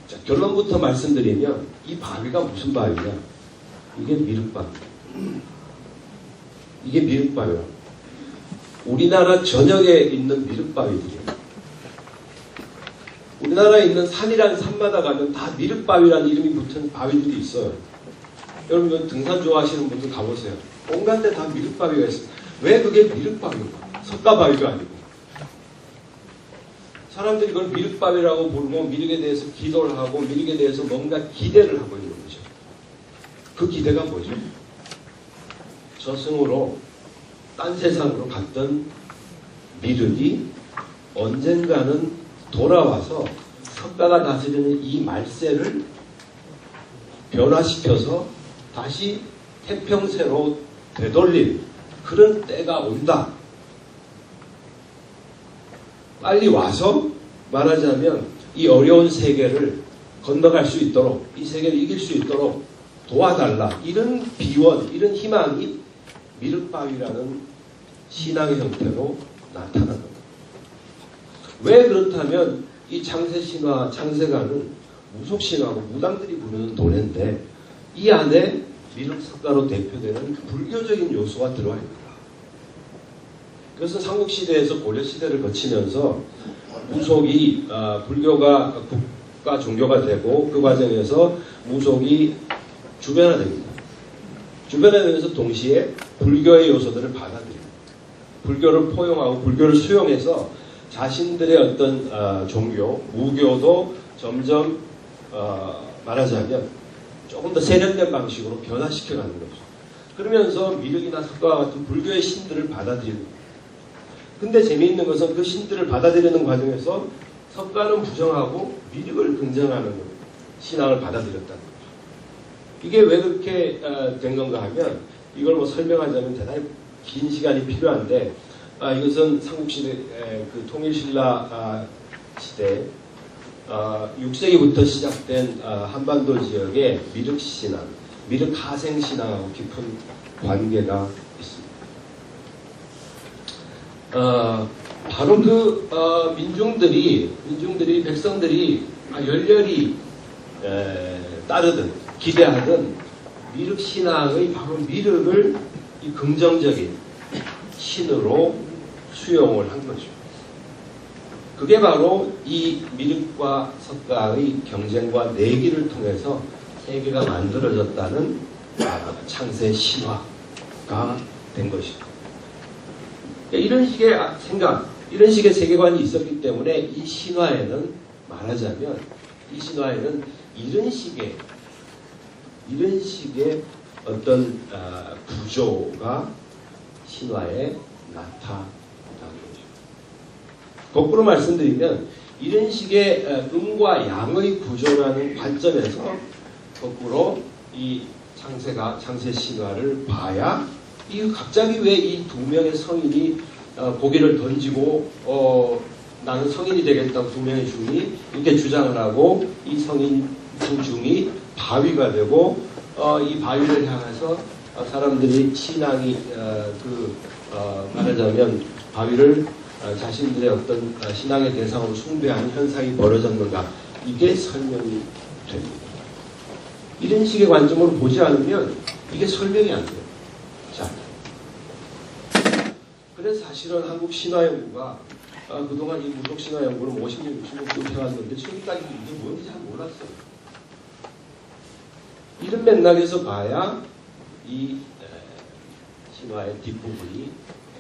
Speaker 2: 자, 결론부터 말씀드리면 이 바위가 무슨 바위냐? 이게 미륵바위. 이게 미륵바위야. 우리나라 전역에 있는 미륵바위들이에요. 우리나라에 있는 산이라는 산마다 가면 다 미륵바위라는 이름이 붙은 바위들이 있어요. 여러분 등산 좋아하시는 분들 가보세요. 온갖 데 다 미륵바위가 있어요. 왜 그게 미륵바위인가? 석가바위가 아니고. 사람들이 그걸 미륵바위라고 부르고 미륵에 대해서 기도를 하고 미륵에 대해서 뭔가 기대를 하고 있는 거죠. 그 기대가 뭐죠? 저승으로, 딴 세상으로 갔던 미륵이 언젠가는 돌아와서 석가가 다스리는 이 말세를 변화시켜서 다시 태평세로 되돌릴 그런 때가 온다. 빨리 와서 말하자면 이 어려운 세계를 건너갈 수 있도록, 이 세계를 이길 수 있도록 도와달라. 이런 비원, 이런 희망이 미륵바위라는 신앙의 형태로 나타난 겁니다. 왜 그렇다면 이 창세신화, 창세가는 무속신화고 무당들이 부르는 노래인데 이 안에 미륵석가로 대표되는 불교적인 요소가 들어와 있다. 그래서 삼국시대에서 고려시대를 거치면서 무속이 불교가 국가 종교가 되고 그 과정에서 무속이 주변화됩니다. 주변화되면서 동시에 불교의 요소들을 받아들입니다. 불교를 포용하고 불교를 수용해서 자신들의 어떤 종교, 무교도 점점 말하자면 조금 더 세련된 방식으로 변화시켜가는 거죠. 그러면서 미륵이나 석가와 같은 불교의 신들을 받아들이는 거예요. 근데 재미있는 것은 그 신들을 받아들이는 과정에서 석가는 부정하고 미륵을 긍정하는 거예요. 신앙을 받아들였다는 거죠. 이게 왜 그렇게 된 건가 하면 이걸 뭐 설명하자면 대단히 긴 시간이 필요한데 이것은 삼국시대 그 통일신라 시대 6세기부터 시작된 한반도 지역의 미륵신앙, 미륵하생신앙하고 깊은 관계가 있습니다. 바로 그 민중들이 백성들이 열렬히 따르든 기대하던 미륵신앙의 바로 미륵을 이 긍정적인 신으로 수용을 한 거죠. 그게 바로 이 미륵과 석가의 경쟁과 내기를 통해서 세계가 만들어졌다는 창세 신화가 된 것이죠. 이런 식의 생각, 이런 식의 세계관이 있었기 때문에 이 신화에는 말하자면 이 신화에는 이런 식의 어떤 구조가 신화에 나타난 거죠. 거꾸로 말씀드리면 이런 식의 음과 양의 구조라는 관점에서 거꾸로 이 창세 신화를 봐야 이 갑자기 왜 이 두 명의 성인이 고개를 던지고 나는 성인이 되겠다고 두 명의 중이 이렇게 주장을 하고 이 성인 두 중이 바위가 되고 이 바위를 향해서 사람들이 신앙이 말하자면 바위를 자신들의 어떤 신앙의 대상으로 숭배하는 현상이 벌어졌는가, 이게 설명이 됩니다. 이런 식의 관점으로 보지 않으면 이게 설명이 안 돼요. 자, 그래서 사실은 한국 신화연구가 그동안 이 무속 신화연구를 50년, 60년 해왔는데 최근까지 이게 뭔지 잘 몰랐어요. 이런 맥락에서 봐야 이 신화의 뒷부분이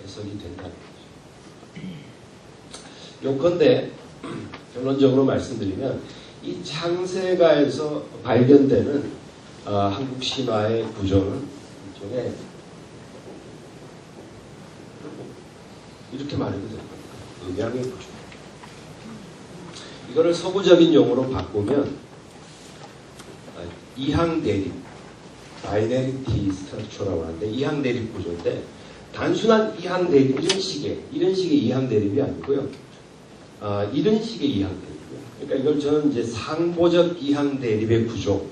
Speaker 2: 해석이 된다는 거죠. 요컨대 결론적으로 말씀드리면 이 창세가에서 발견되는 한국 신화의 구조는 일종의 이렇게 말해도 될 겁니다. 음양의 구조. 이거를 서구적인 용어로 바꾸면 이항대립, 바이너리티 스트럭처라고 하는데 이항대립 구조인데 단순한 이항대립, 이런 식의 이항대립이 아니고요. 이런 식의 이항대립이요. 그러니까 이걸 저는 이제 상보적 이항대립의 구조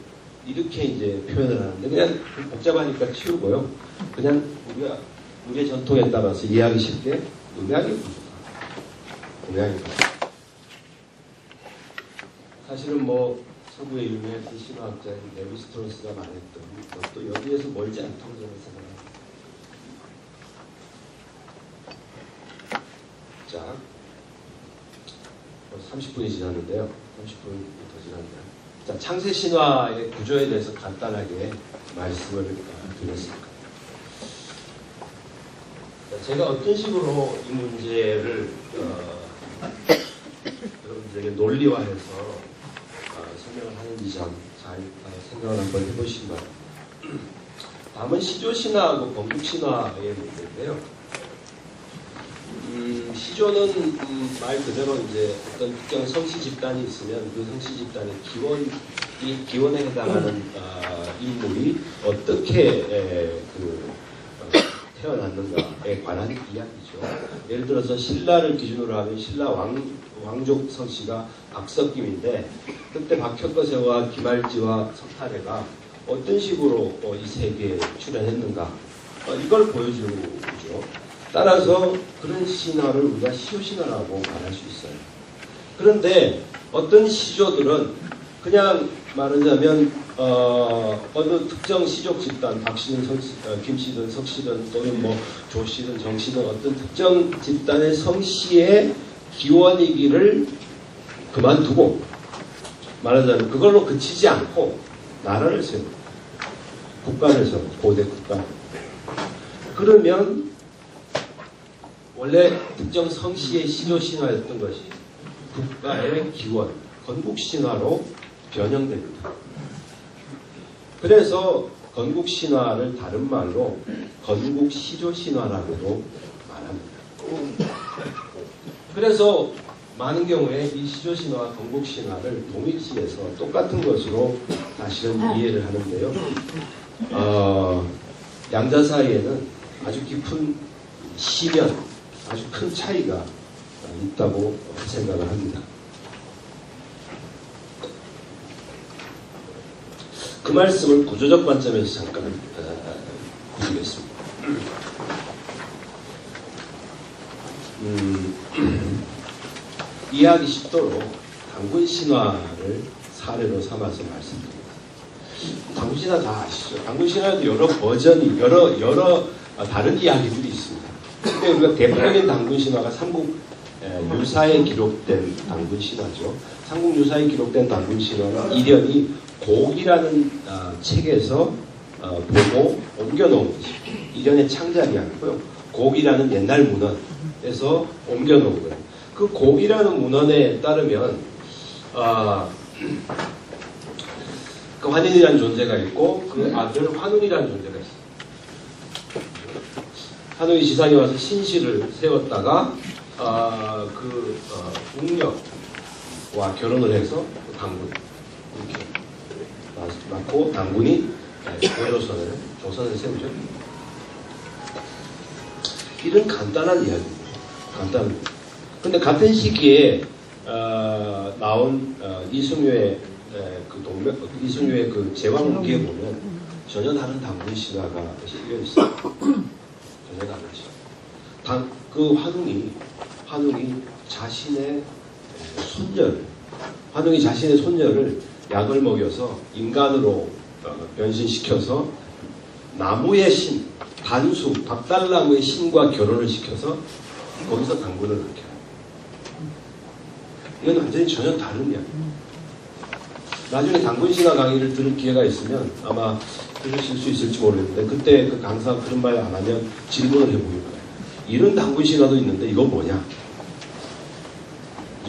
Speaker 2: 이렇게 이제 표현을 하는데 그냥 복잡하니까 치우고요. 그냥 우리의 전통에 따라서 이해하기 쉽게 음양의 구조다. 음양의 구조. 사실은 뭐 서구의 유명한 신화학자인 레비스트로스가 말했던 것도 여기에서 멀지 않다고 저는 생각합니다. 자, 30분이 지났는데요. 30분이 더 지났네요. 자, 창세 신화의 구조에 대해서 간단하게 말씀을 드렸습니다. 제가 어떤 식으로 이 문제를 여러분들에게 논리화해서 설명을 하는지 잘 생각을 한번 해보시기 바랍니다. 다음은 시조신화하고 건국신화의 문제인데요. 시조는 말 그대로 이제 어떤 특정 성씨 집단이 있으면 그 성씨 집단의 기원에 해당하는 인물이 어떻게 태어났는가에 관한 이야기죠. 예를 들어서 신라를 기준으로 하면 신라 왕족 성씨가 박석김인데 그때 박혁거세와 김알지와 석탈해가 어떤 식으로 이 세계에 출연했는가 이걸 보여주는 거죠. 따라서 그런 신화를 우리가 시조신화라고 말할 수 있어요. 그런데 어떤 시조들은 그냥 말하자면 어느 특정 시족 집단, 박씨든 김씨든 석씨든 또는 뭐 조씨든 정씨든 어떤 특정 집단의 성씨의 기원이기를 그만두고 말하자면 그걸로 그치지 않고 나라를 세우고 국가를 세우고 고대 국가. 그러면 원래 특정 성씨의 시조 신화였던 것이 국가의 기원, 건국 신화로 변형됩니다. 그래서 건국 신화를 다른 말로 건국 시조 신화라고도 말합니다. 그래서 많은 경우에 이 시조 신화와 건국 신화를 동일시해서 똑같은 것으로 사실은 이해를 하는데요. 양자 사이에는 아주 깊은 시면, 아주 큰 차이가 있다고 생각을 합니다. 그 말씀을 구조적 관점에서 잠깐 드리겠습니다. 이해하기 쉽도록 단군 신화를 사례로 삼아서 말씀드립니다. 단군 신화 다 아시죠? 단군 신화에도 여러 버전이, 여러 다른 이야기들이 있습니다. 근데 우리가 대표적인 단군 신화가 삼국 유사에 기록된 단군 신화죠. 삼국 유사에 기록된 단군 신화는 일련이 곡이라는 책에서 보고 옮겨놓은 것이죠. 일련의 창작이 아니고요. 곡이라는 옛날 문헌에서 옮겨놓은 거예요. 그 곡이라는 문헌에 따르면 그 환인이라는 존재가 있고 그 아들 환운이라는 존재가 있어요. 환운이 지상에 와서 신실을 세웠다가 웅녀와 결혼을 해서 당군 이렇게 낳고 당군이 조선을 세우죠. 이런 간단한 이야기입니다. 간단합니다. 근데 같은 시기에 나온 이승효의 그 제왕무기에 보면 전혀 다른 단군 신화가 실려 있어요. 전혀 다르죠. 그 환웅이 자신의 손녀를 약을 먹여서 인간으로 변신시켜서 나무의 신, 단수, 박달나무의 신과 결혼을 시켜서 거기서 당군을 낳게 합니다. 이건 완전히 전혀 다른 이야기입니다. 나중에 당군 신화 강의를 들을 기회가 있으면 아마 들으실 수 있을지 모르겠는데 그때 그 강사 그런 말 안 하면 질문을 해보는 거예요. 이런 당군 신화도 있는데 이건 뭐냐?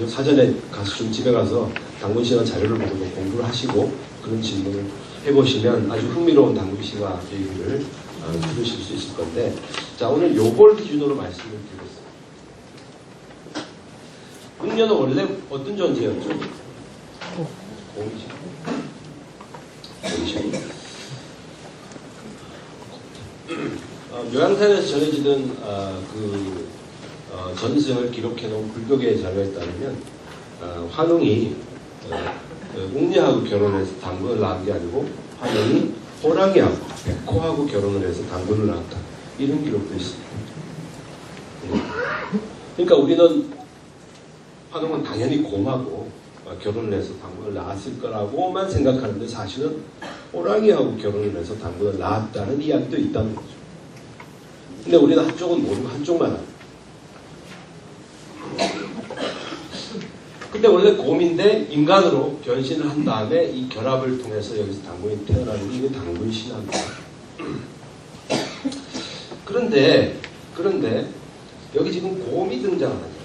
Speaker 2: 사전에 가서 좀 집에 가서 당군 신화 자료를 보고 공부를 하시고 그런 질문을 해보시면 아주 흥미로운 당군 신화 얘기를 들으실 수 있을 건데, 자, 오늘 요걸 기준으로 말씀을 드리겠습니다. 웅녀는 원래 어떤 존재였죠? 공이죠. 요양산에서 전해지던 전승을 기록해놓은 불교계의 자료에 따르면 환웅이 웅녀하고 결혼해서 당군을 낳은 게 아니고 환웅이 호랑이하고 백호하고 결혼을 해서 당군을 낳았다. 이런 기록도 있습니다. 그러니까 우리는 환웅은 당연히 곰하고 결혼을 해서 당군을 낳았을 거라고만 생각하는데 사실은 호랑이하고 결혼을 해서 당군을 낳았다는 이야기도 있다는 거죠. 근데 우리는 한쪽은 모르고 한쪽만 합니다. 근데 원래 곰인데 인간으로 변신을 한 다음에 이 결합을 통해서 여기서 당군이 태어나는 게 이게 당군 신화입니다. 그런데 여기 지금 곰이 등장하잖아요.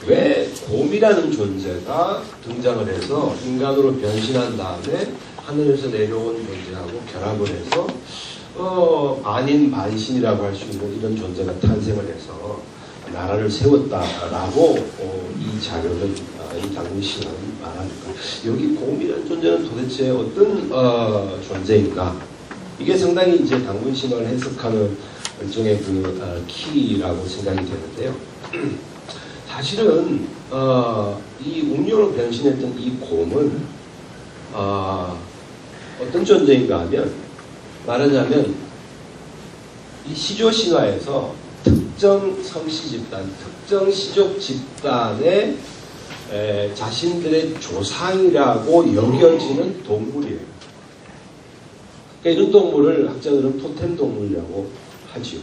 Speaker 2: 왜 곰이라는 존재가 등장을 해서 인간으로 변신한 다음에 하늘에서 내려온 존재하고 결합을 해서 반인 반신이라고 할 수 있는 이런 존재가 탄생을 해서 나라를 세웠다라고 이 자료는 이 당군 신화는 말합니다. 여기 곰이라는 존재는 도대체 어떤 존재인가? 이게 상당히 이제 당군 신화를 해석하는 일종의 그 키라고 생각이 되는데요. 사실은 이 웅녀로 변신했던 이 곰은 어떤 존재인가 하면 말하자면 이 시조 신화에서 특정 성씨 집단, 특정 시족 집단의 자신들의 조상이라고 여겨지는 동물이에요. 그러니까 이런 동물을 학자들은 토템 동물이라고 하지요.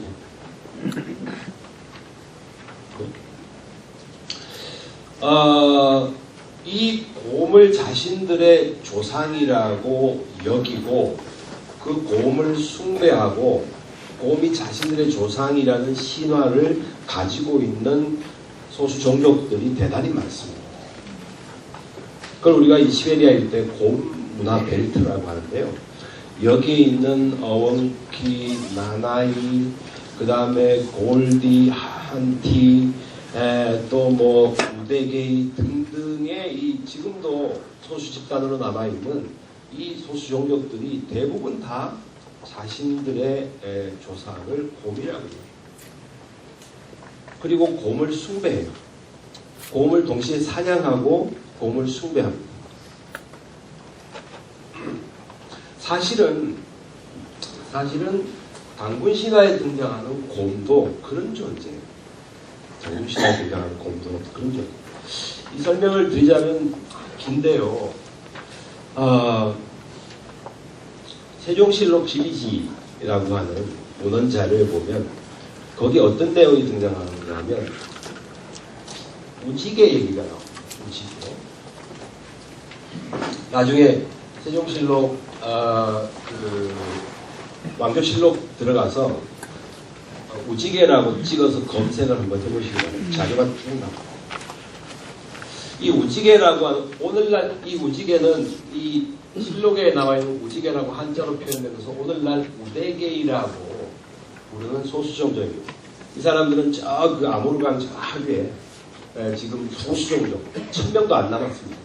Speaker 2: 이 곰을 자신들의 조상이라고 여기고 그 곰을 숭배하고 곰이 자신들의 조상이라는 신화를 가지고 있는 소수 종족들이 대단히 많습니다. 그걸 우리가 이 시베리아 일대 곰 문화 벨트라고 하는데요. 여기에 있는 어원키, 나나이, 그 다음에 골디, 한티, 또 뭐 우데게이 등등의 이 지금도 소수 집단으로 남아있는 이 소수 종족들이 대부분 다 자신들의 조상을 곰이라고 해요. 그리고 곰을 숭배해요. 곰을 동시에 사냥하고 곰을 숭배합니다. 사실은 단군 신화에 등장하는 곰도 그런 존재예요. 단군 신화에 등장하는 곰도 그런 존재. 이 설명을 드리자면 긴데요. 세종실록 12지라고 하는 문헌 자료에 보면 거기 어떤 내용이 등장하는가 하면 우지개 얘기가 나와요. 우지개. 나중에 세종실록 왕조실록 들어가서 우지개라고 찍어서 검색을 한번 해보시기 바랍니다. 자료가 쭉 나옵니다. 이 우지개라고 하는 오늘날 이 우지개는 이 실록에 나와 있는 우지개라고 한자로 표현되면서 오늘날 우데게이라고 부르는 소수종족입니다. 이 사람들은 저 그 아모르강 저 하류에 지금 소수종족 1000명도 안 남았습니다.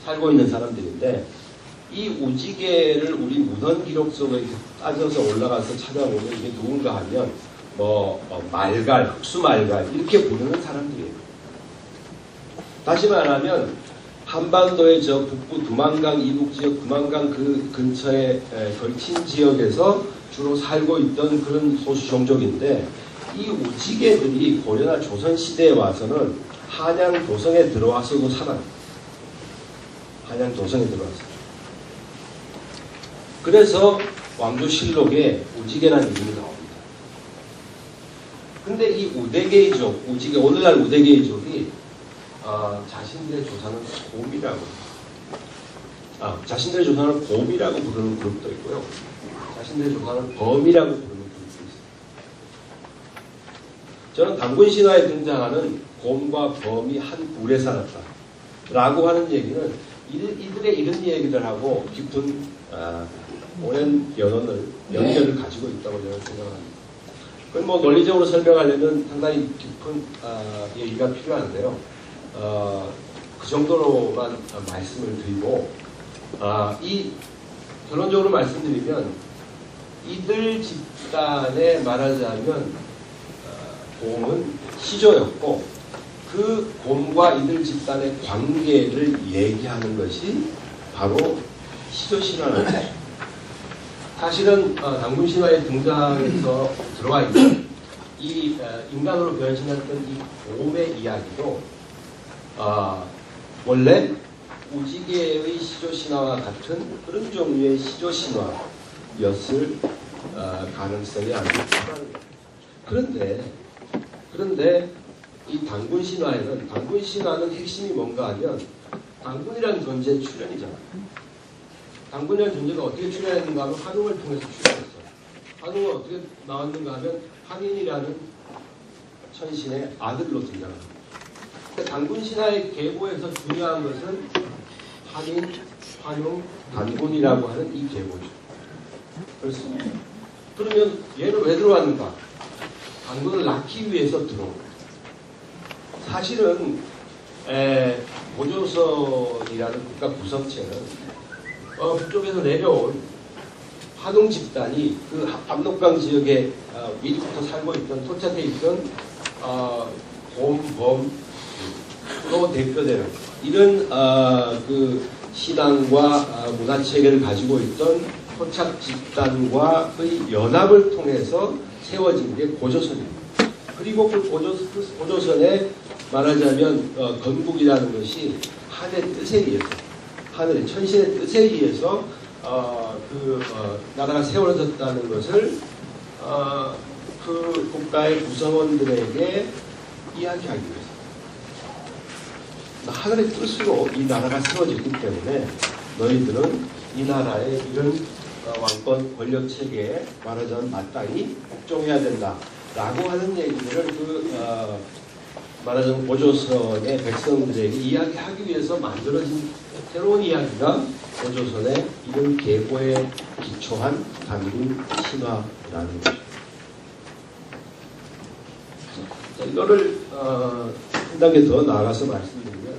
Speaker 2: 살고 있는 사람들인데 이 우지개를 우리 문헌 기록 속에 따져서 올라가서 찾아보면 이게 누군가 하면 말갈, 흑수말갈 이렇게 부르는 사람들이에요. 다시 말하면 한반도의 저 북부 두만강 이북 지역, 두만강 그 근처에 걸친 지역에서 주로 살고 있던 그런 소수 종족인데 이 우지개들이 고려나 조선 시대에 와서는 한양 도성에 들어와서도 살아요. 한양 도성에 들어와서. 그래서 왕조실록에 우지개라는 이름이 나옵니다. 근데 이 우데게이족, 우지개, 오늘날 우데게이족이 자신들의 조상은 곰이라고 자신들의 조상을 곰이라고 부르는 그룹도 있고요. 자신들의 조상을 범이라고 부르는 그룹도 있습니다. 저는 단군 신화에 등장하는 곰과 범이 한 굴에 살았다 라고 하는 얘기는 이들의 이런 얘기를 하고 깊은 오랜 연결을 가지고 있다고 저는 생각합니다. 그건 뭐 논리적으로 설명하려면 상당히 깊은 얘기가 필요한데요. 그 정도로만 말씀을 드리고 이 결론적으로 말씀드리면 이들 집단에 말하자면 곰은 시조였고 그 곰과 이들 집단의 관계를 얘기하는 것이 바로 시조신화라는 것입니다. 사실은 단군 신화에 등장해서 들어와 있는 이 인간으로 변신했던 이 곰의 이야기도 원래 우지개의 시조신화와 같은 그런 종류의 시조신화였을 가능성이 아주 크다는 그런데 이 단군 신화는 핵심이 뭔가 하면 단군이라는 존재의 출현이잖아요. 단군이라는 존재가 어떻게 출현했는가 하면 한웅을 통해서 출현했어요. 한웅은 어떻게 나왔는가 하면 한인이라는 천신의 아들로 등장합니다. 단군 신화의 계보에서 중요한 것은 한인, 한웅, 단군이라고 하는 이 계보죠. 그렇습니다. 그러면 얘는 왜 들어왔는가? 단군을 낳기 위해서 들어옵니다. 사실은 고조선이라는 국가 구성체는 북쪽에서 내려온 한웅 집단이 그 압록강 지역에 미리부터 살고 있던 토착해 있던 곰, 범으로 대표되는 이런 그 신앙과 문화체계를 가지고 있던 토착 집단과의 연합을 통해서 세워진 게 고조선입니다. 그리고 그 고조선에 말하자면 건국이라는 것이 하늘의 뜻에 의해서, 하늘의 천신의 뜻에 의해서 나라가 세워졌다는 것을 그 국가의 구성원들에게 이야기하기 위해서. 하늘의 뜻으로 이 나라가 세워졌기 때문에 너희들은 이 나라의 이런 왕권 권력 체계에 말하자면 마땅히 복종해야 된다라고 하는 얘기들을 말하자면 고조선의 백성들에게 이야기하기 위해서 만들어진 새로운 이야기가 고조선의 이런 계보에 기초한 단군 신화라는 거죠. 자, 이거를 한 단계 더 나아가서 말씀드리면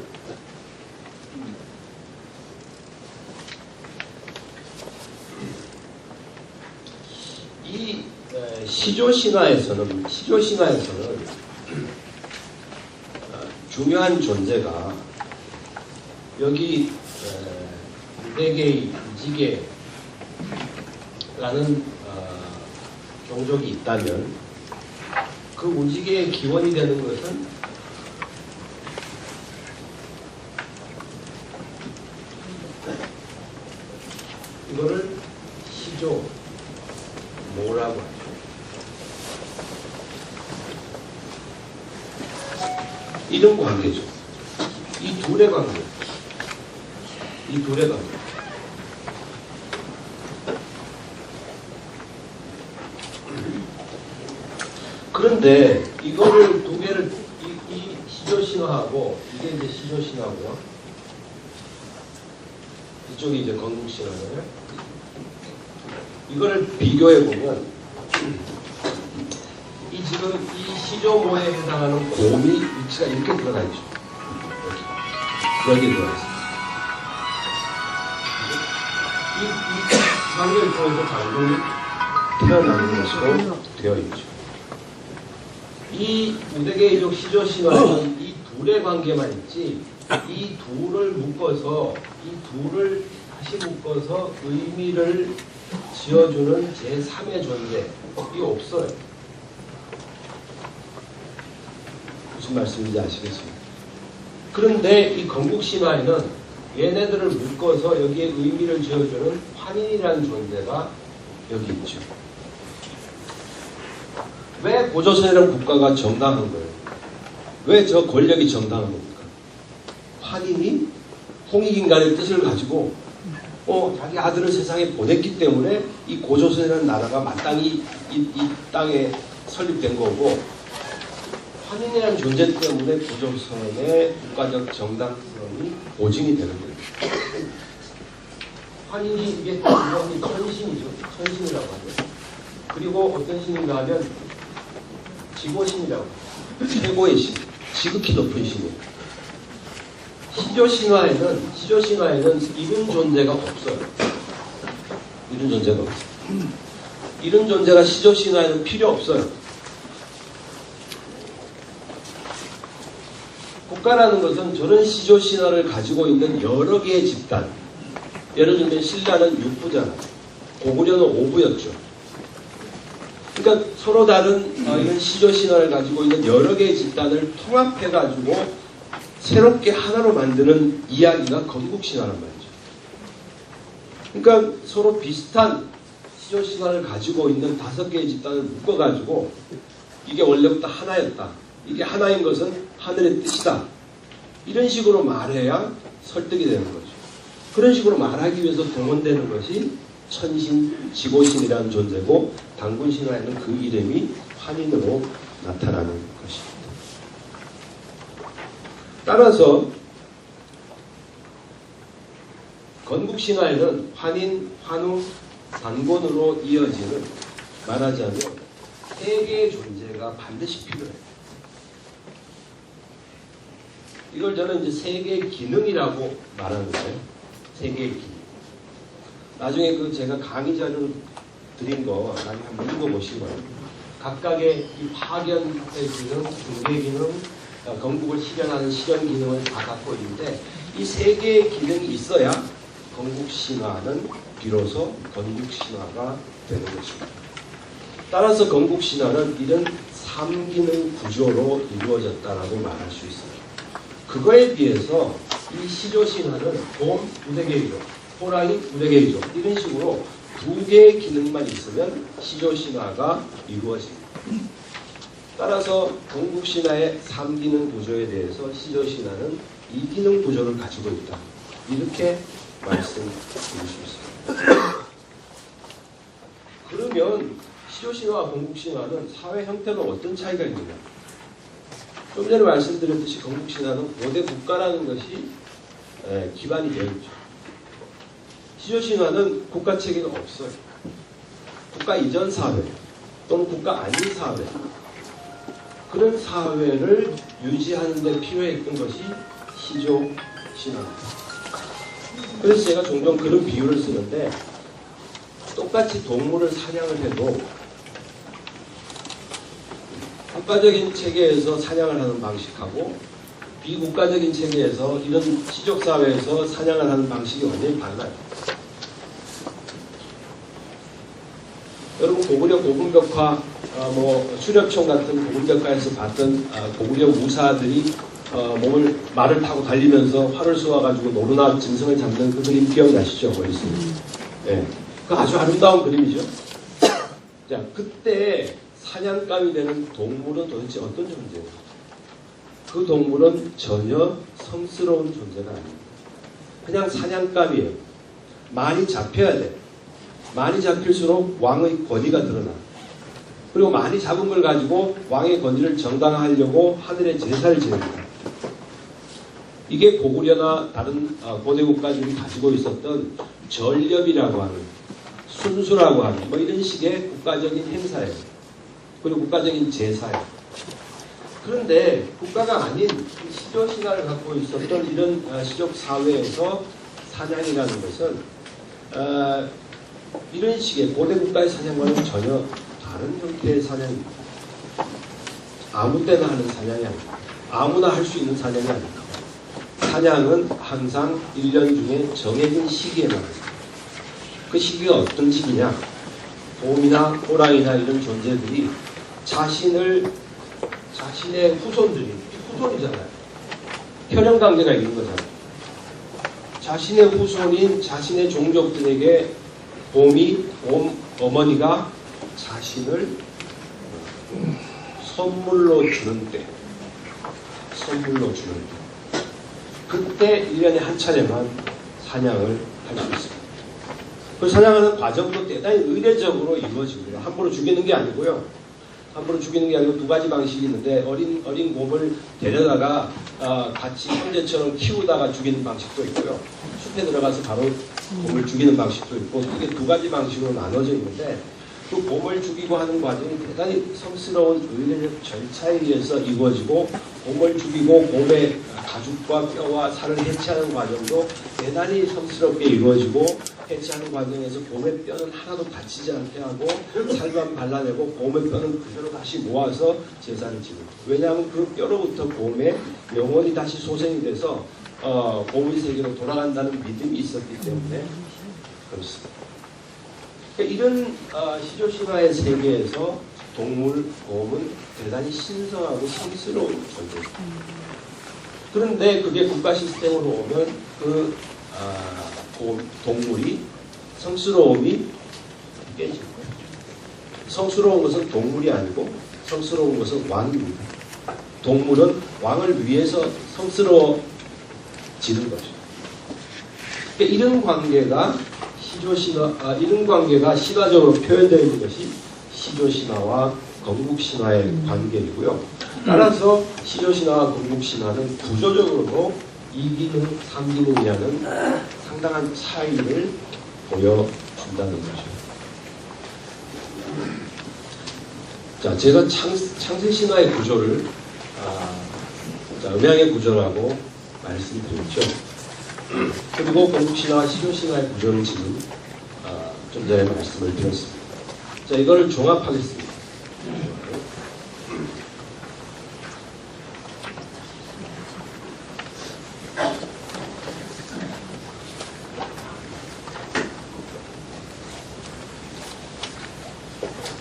Speaker 2: 이 시조신화에서는 중요한 존재가 여기 우대계, 우지계라는 종족이 있다면 그 우지계의 기원이 되는 것은 이거를 시조 뭐라고 하죠? 이런 관계죠. 이 둘의 관계. 그런데 이거를 두 개를 이 시조신화하고 이게 이제 시조신화고요. 이쪽이 이제 건국신화잖아요. 이거를 비교해 보면 지금 이 시조모에 해당하는 곰이 위치가 이렇게 들어가 있죠. 여기 들어가 있습니다. 이 관계를 통해서 장군이 태어나는 것으로 되어 있죠. 이 우대계이족 시조신화는 이 둘의 관계만 있지 이 둘을 묶어서 다시 묶어서 의미를 지어주는 제3의 존재 이 없어요. 무슨 말씀인지 아시겠습니까? 그런데 이 건국신화에는 얘네들을 묶어서 여기에 의미를 지어주는 환인이라는 존재가 여기 있죠. 왜 고조선이라는 국가가 정당한 거예요? 왜 저 권력이 정당한 겁니까? 환인이 홍익인간의 뜻을 가지고 자기 아들을 세상에 보냈기 때문에 이 고조선이라는 나라가 마땅히 이 땅에 설립된 거고 환인이라는 존재 때문에 고조선의 국가적 정당성이 보증이 되는 거예요. 환인이 이게 천신이죠. 천신이라고 하죠. 그리고 어떤 신인가 하면 지고신이라고 최고의 신, 지극히 높은 신이에요. 시조신화에는 이런 존재가 없어요. 이런 존재가 시조신화에는 필요 없어요. 국가라는 것은 저런 시조신화를 가지고 있는 여러 개의 집단, 예를 들면 신라는 6부잖아요. 고구려는 5부였죠. 그러니까 서로 다른 이런 시조신화를 가지고 있는 여러 개의 집단을 통합해가지고 새롭게 하나로 만드는 이야기가 건국신화란 말이죠. 그러니까 서로 비슷한 시조신화를 가지고 있는 5개의 집단을 묶어가지고 이게 원래부터 하나였다. 이게 하나인 것은 하늘의 뜻이다. 이런 식으로 말해야 설득이 되는 거죠. 그런 식으로 말하기 위해서 동원되는 것이 천신, 지고신이라는 존재고 단군신화에는 그 이름이 환인으로 나타나는 것입니다. 따라서 건국신화에는 환인, 환웅, 단곤으로 이어지는 말하자면 세 개의 존재가 반드시 필요해요. 이걸 저는 이제 세 개의 기능이라고 말하는 거예요. 세 개의 기능. 나중에 제가 강의 자료 드린 거 나중에 한번 읽어보시고요. 각각의 이 파견의 기능, 중개 기능, 건국을 실현하는 실현 기능을 다 갖고 있는데 이 세 개의 기능이 있어야 건국신화는 비로소 건국신화가 되는 것입니다. 따라서 건국신화는 이런 3기능 구조로 이루어졌다라고 말할 수 있습니다. 그거에 비해서 이 시조신화는 곰, 우대계이족, 호랑이, 우대계이족 이런 식으로 2개의 기능만 있으면 시조신화가 이루어집니다. 따라서 건국신화의 3기능 구조에 대해서 시조신화는 이기능 구조를 가지고 있다. 이렇게 말씀드릴 수 있습니다. 그러면 시조신화와 건국신화는 사회 형태로 어떤 차이가 있느냐? 좀 전에 말씀드렸듯이 건국신화는 고대 국가라는 것이 기반이 되어 있죠. 시조신화는 국가체계가 없어요. 국가 이전 사회 또는 국가 아닌 사회, 그런 사회를 유지하는 데 필요했던 것이 시조신화입니다. 그래서 제가 종종 그런 비유를 쓰는데, 똑같이 동물을 사냥을 해도 국가적인 체계에서 사냥을 하는 방식하고 비국가적인 체계에서 이런 시족사회에서 사냥을 하는 방식이 완전히 달라요. 여러분 고구려 고분벽화, 수렵총 같은 고분벽화에서 봤던 고구려 무사들이 말을 타고 달리면서 활을 쏘아가지고 노루나 짐승을 잡는 그 그림 기억나시죠? 머릿속에. 네. 그 아주 아름다운 그림이죠. 자, 그때 사냥감이 되는 동물은 도대체 어떤 존재예요? 그 동물은 전혀 성스러운 존재가 아닙니다. 그냥 사냥감이에요. 많이 잡혀야 돼. 많이 잡힐수록 왕의 권위가 드러나. 그리고 많이 잡은 걸 가지고 왕의 권위를 정당화하려고 하늘에 제사를 지냅니다. 이게 고구려나 다른 고대 국가들이 가지고 있었던 전렵이라고 하는, 순수라고 하는 이런 식의 국가적인 행사예요. 그리고 국가적인 제사예요. 그런데 국가가 아닌 시조신화를 갖고 있었던 이런 시족 사회에서 사냥이라는 것은 이런 식의 고대 국가의 사냥과는 전혀 다른 형태의 사냥입니다. 아무 때나 하는 사냥이 아닙니다. 아무나 할 수 있는 사냥이 아닙니다. 사냥은 항상 1년 중에 정해진 시기에만 합니다. 그 시기가 어떤 시기냐? 곰이나 호랑이나 이런 존재들이 자신의 후손이잖아요. 혈연관계가 있는 거잖아요. 자신의 후손인 자신의 종족들에게 어머니가 자신을 선물로 주는 때, 그때 1년에 한 차례만 사냥을 할 수 있습니다. 그 사냥하는 과정도 대단히 의례적으로 이루어집니다. 함부로 죽이는 게 아니고요. 함부로 죽이는 게 아니고 두 가지 방식이 있는데, 어린 곰을 데려다가 같이 형제처럼 키우다가 죽이는 방식도 있고요. 숲에 들어가서 바로 곰을 죽이는 방식도 있고, 이게 두 가지 방식으로 나눠져 있는데, 그 곰을 죽이고 하는 과정이 대단히 성스러운 의례적 절차에 의해서 이루어지고, 곰을 죽이고 곰의 가죽과 뼈와 살을 해체하는 과정도 대단히 성스럽게 이루어지고, 해체하는 과정에서 곰의 뼈는 하나도 다치지 않게 하고 살만 발라내고 곰의 뼈는 그대로 다시 모아서 제사를 지냅니다. 왜냐하면 그 뼈로부터 곰의 영혼이 다시 소생이 돼서 곰의 세계로 돌아간다는 믿음이 있었기 때문에 그렇습니다. 그러니까 이런 시조신화의 세계에서 동물, 곰은 대단히 신성하고 성스러운 존재입니다. 그런데 그게 국가 시스템으로 오면 그 동물이 성스러움이 깨지고, 성스러운 것은 동물이 아니고 성스러운 것은 왕입니다. 동물은 왕을 위해서 성스러워지는 것이죠. 그러니까 이런 관계가 이런 관계가 신화적으로 표현되어 있는 것이 시조신화와 건국신화의 관계이고요. 따라서 시조신화와 건국신화는 구조적으로도 2기능, 3기능이라는 상당한 차이를 보여준다는 거죠. 자, 제가 창세신화의 구조를 음양의 구조라고 말씀드렸죠. 그리고 건국신화와 시조신화의 구조를 지금 좀 전에 말씀을 드렸습니다. 자, 이걸 종합하겠습니다.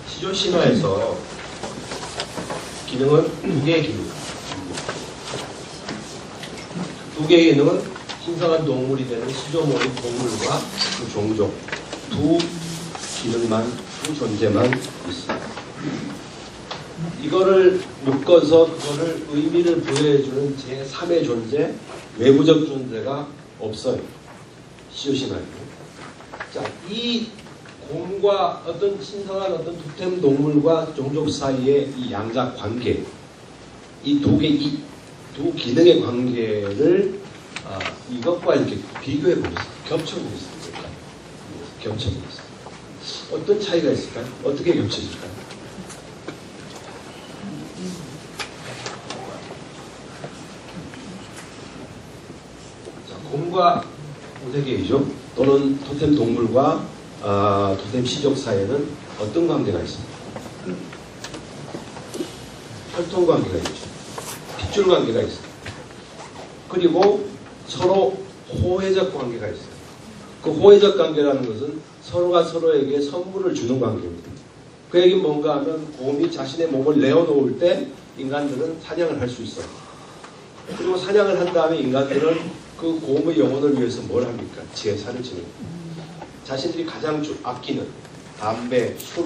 Speaker 2: 시조신화에서 기능은 두 개의 기능. 두 개의 기능은 신성한 동물이 되는 시조모인 동물과 그 종족 두 기능만, 두 존재만 있습니다. 이거를 묶어서 그거를 의미를 부여해주는 제3의 존재, 외부적 존재가 없어요. 시조신화에는. 자, 이 곰과 어떤 신성한 어떤 토템 동물과 종족 사이의 이 양자 관계, 이 두 기능의 관계를 이것과 이렇게 비교해 보겠습니다. 겹쳐 보겠습니다. 겹쳐 보겠습니다. 어떤 차이가 있을까요? 어떻게 겹쳐질까요? 자, 곰과 우대개이죠. 또는 토템 동물과 토템 시족 사이에는 어떤 관계가 있습니까? 혈통 관계가 있죠. 핏줄 관계가 있어요. 그리고 서로 호혜적 관계가 있어요. 그 호혜적 관계라는 것은 서로가 서로에게 선물을 주는 관계입니다. 그 얘기는 뭔가 하면 곰이 자신의 몸을 내어놓을 때 인간들은 사냥을 할 수 있어요. 그리고 사냥을 한 다음에 인간들은 그 곰의 영혼을 위해서 뭘 합니까? 제사를 지냅니다. 자신들이 가장 아끼는 담배, 술,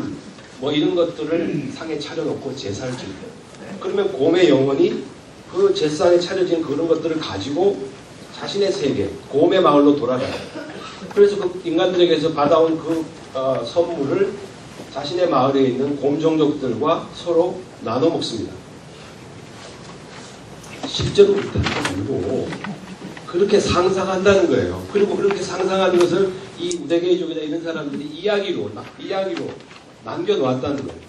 Speaker 2: 뭐 이런 것들을 상에 차려놓고 제사를 지냅니다. 그러면 곰의 영혼이 그 제사상에 차려진 그런 것들을 가지고 자신의 세계, 곰의 마을로 돌아가요. 그래서 그 인간들에게서 받아온 그 선물을 자신의 마을에 있는 곰 종족들과 서로 나눠 먹습니다. 실제로 그렇다는 게 아니고 그렇게 상상한다는 거예요. 그리고 그렇게 상상하는 것을 이 우대개이족이나 이런 사람들이 이야기로 남겨놓았다는 거예요.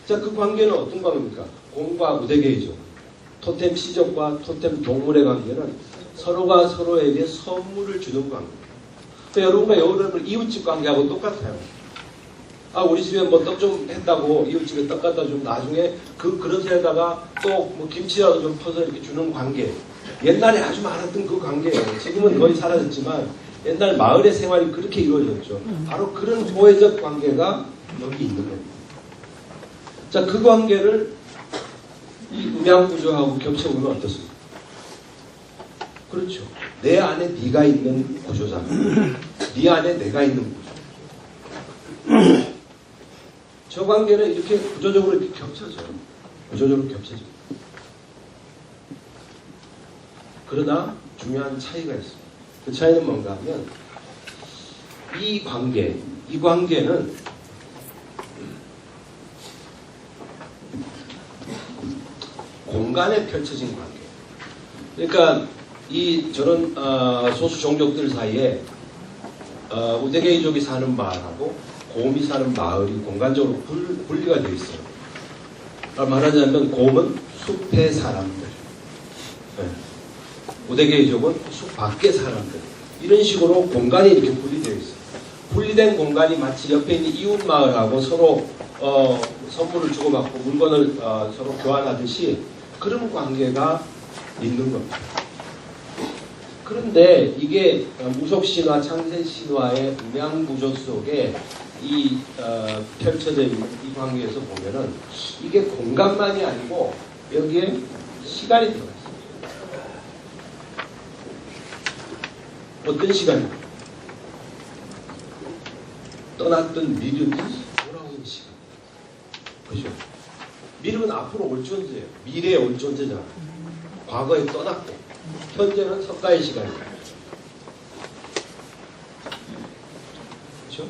Speaker 2: 자, 그 관계는 어떤 관계입니까? 곰과 우대개이족, 토템 시족과 토템 동물의 관계는 서로가 서로에게 선물을 주는 관계입니다. 여러분과 여러분 이웃집 관계하고 똑같아요. 우리 집에 뭐 떡 좀 했다고 이웃집에 떡 갖다 주면 나중에 그 그릇에다가 또 뭐 김치라도 좀 퍼서 이렇게 주는 관계. 옛날에 아주 많았던 그 관계예요. 지금은 거의 사라졌지만 옛날 마을의 생활이 그렇게 이루어졌죠. 바로 그런 호혜적 관계가 여기 있는 겁니다. 자, 그 관계를 이 음양구조하고 겹쳐보면 어떻습니까? 그렇죠. 내 안에 네가 있는 구조잖아. 네 안에 내가 있는 구조. 저 관계는 이렇게 구조적으로 이렇게 겹쳐져요. 구조적으로 겹쳐집니다. 그러나 중요한 차이가 있습니다. 그 차이는 뭔가 하면 이 관계는 공간에 펼쳐진 관계. 그러니까 저런 소수 종족들 사이에 우대개이족이 사는 마을하고 곰이 사는 마을이 공간적으로 분리가 되어 있어요. 말하자면 곰은 숲의 사람들, 우대개이족은 숲 밖의 사람들. 이런 식으로 공간이 이렇게 분리되어 있어요. 분리된 공간이 마치 옆에 있는 이웃 마을하고 서로 선물을 주고받고 물건을 서로 교환하듯이 그런 관계가 있는 겁니다. 그런데 이게 무속신화, 창세신화의 음양구조 속에 펼쳐져 있는 이 관계에서 보면은 이게 공간만이 아니고 여기에 시간이 들어가 있습니다. 어떤 시간입니까? 떠났던 미륵이 돌아오는 시간. 그죠? 미륵은 앞으로 올 존재예요. 미래에 올 존재잖아요. 과거에 떠났고 현재는 석가의 시간이에요. 그렇죠?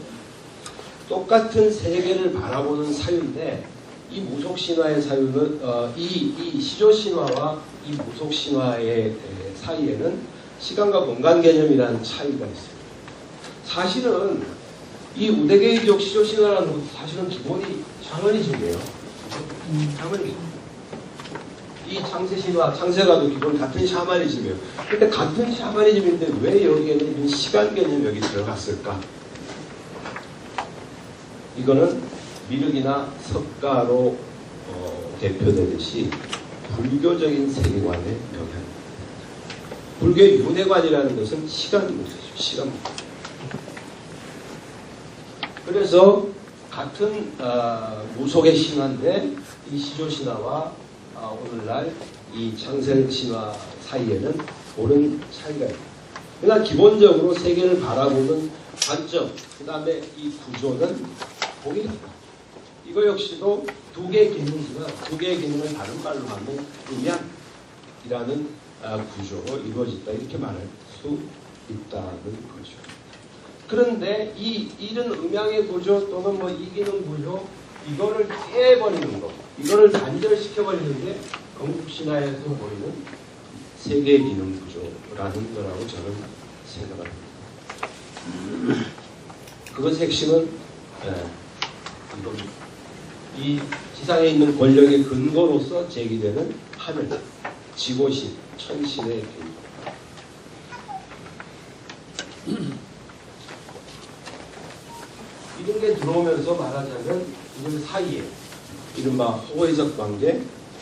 Speaker 2: 똑같은 세계를 바라보는 사유인데 이 무속신화의 사유는 이 시조신화와 이 무속신화의 사이에는 시간과 공간 개념이라는 차이가 있습니다. 사실은 이 우대개이족 시조신화라는 것도 사실은 기본이 샤머니즘이에요. 샤머니즘. 이 창세신화, 창세가도 기본 같은 샤머니즘이에요. 근데 같은 샤머니즘인데 왜 여기에는 이 시간 개념이 여기 들어갔을까? 이거는 미륵이나 석가로 대표되듯이 불교적인 세계관의 영향입니다. 불교의 윤회관이라는 것은 시간 문제죠. 시간 문제. 그래서 같은 무속의 신화인데 이 시조신화와 오늘날 이 창세신화 사이에는 옳은 차이가 있습니다. 그러나 기본적으로 세계를 바라보는 관점, 그 다음에 이 구조는 동일하다. 이거 역시도 두 개의 기능이지만 두 개의 기능을 다른 말로 하면 음양이라는 구조로 이루어졌다 이렇게 말할 수 있다는 거죠. 그런데 이런 음양의 구조 또는 뭐 이기능 구조 이거를 깨버리는 거, 이거를 단절시켜버리는 게 건국신화에서 보이는 세계 기능 구조라는 거라고 저는 생각합니다. 그것의 핵심은 이 지상에 있는 권력의 근거로서 제기되는 하늘, 지고신, 천신의 균. 이런 게 들어오면서 말하자면 이들 사이에 이른바 호의적 관계,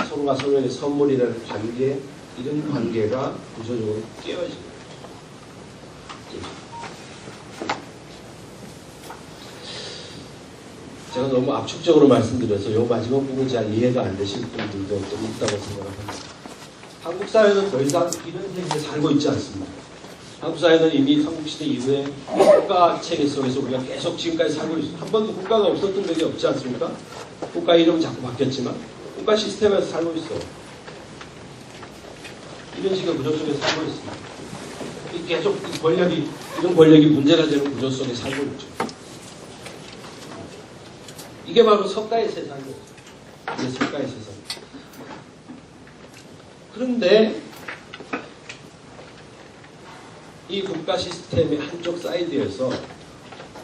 Speaker 2: 서로가 서로에게 선물이라는 관계, 이런 관계가 구조적으로 깨어집니다. 제가 너무 압축적으로 말씀드려서 이 마지막 부분이 잘 이해가 안 되실 분들도 좀 있다고 생각합니다. 한국 사회는 더 이상 이런 세계에 살고 있지 않습니다. 한국 사회는 이미 삼국시대 이후에 국가 체계 속에서 우리가 계속 지금까지 살고 있습니다. 한 번도 국가가 없었던 적이 없지 않습니까? 국가 이름은 자꾸 바뀌었지만 국가 시스템에서 살고 있어. 이런 식의 구조 속에 살고 있습니다. 계속 이런 권력이 문제가 되는 구조 속에 살고 있죠. 이게 바로 석가의 세상이에요. 이게 석가의 세상. 그런데 이 국가 시스템의 한쪽 사이드에서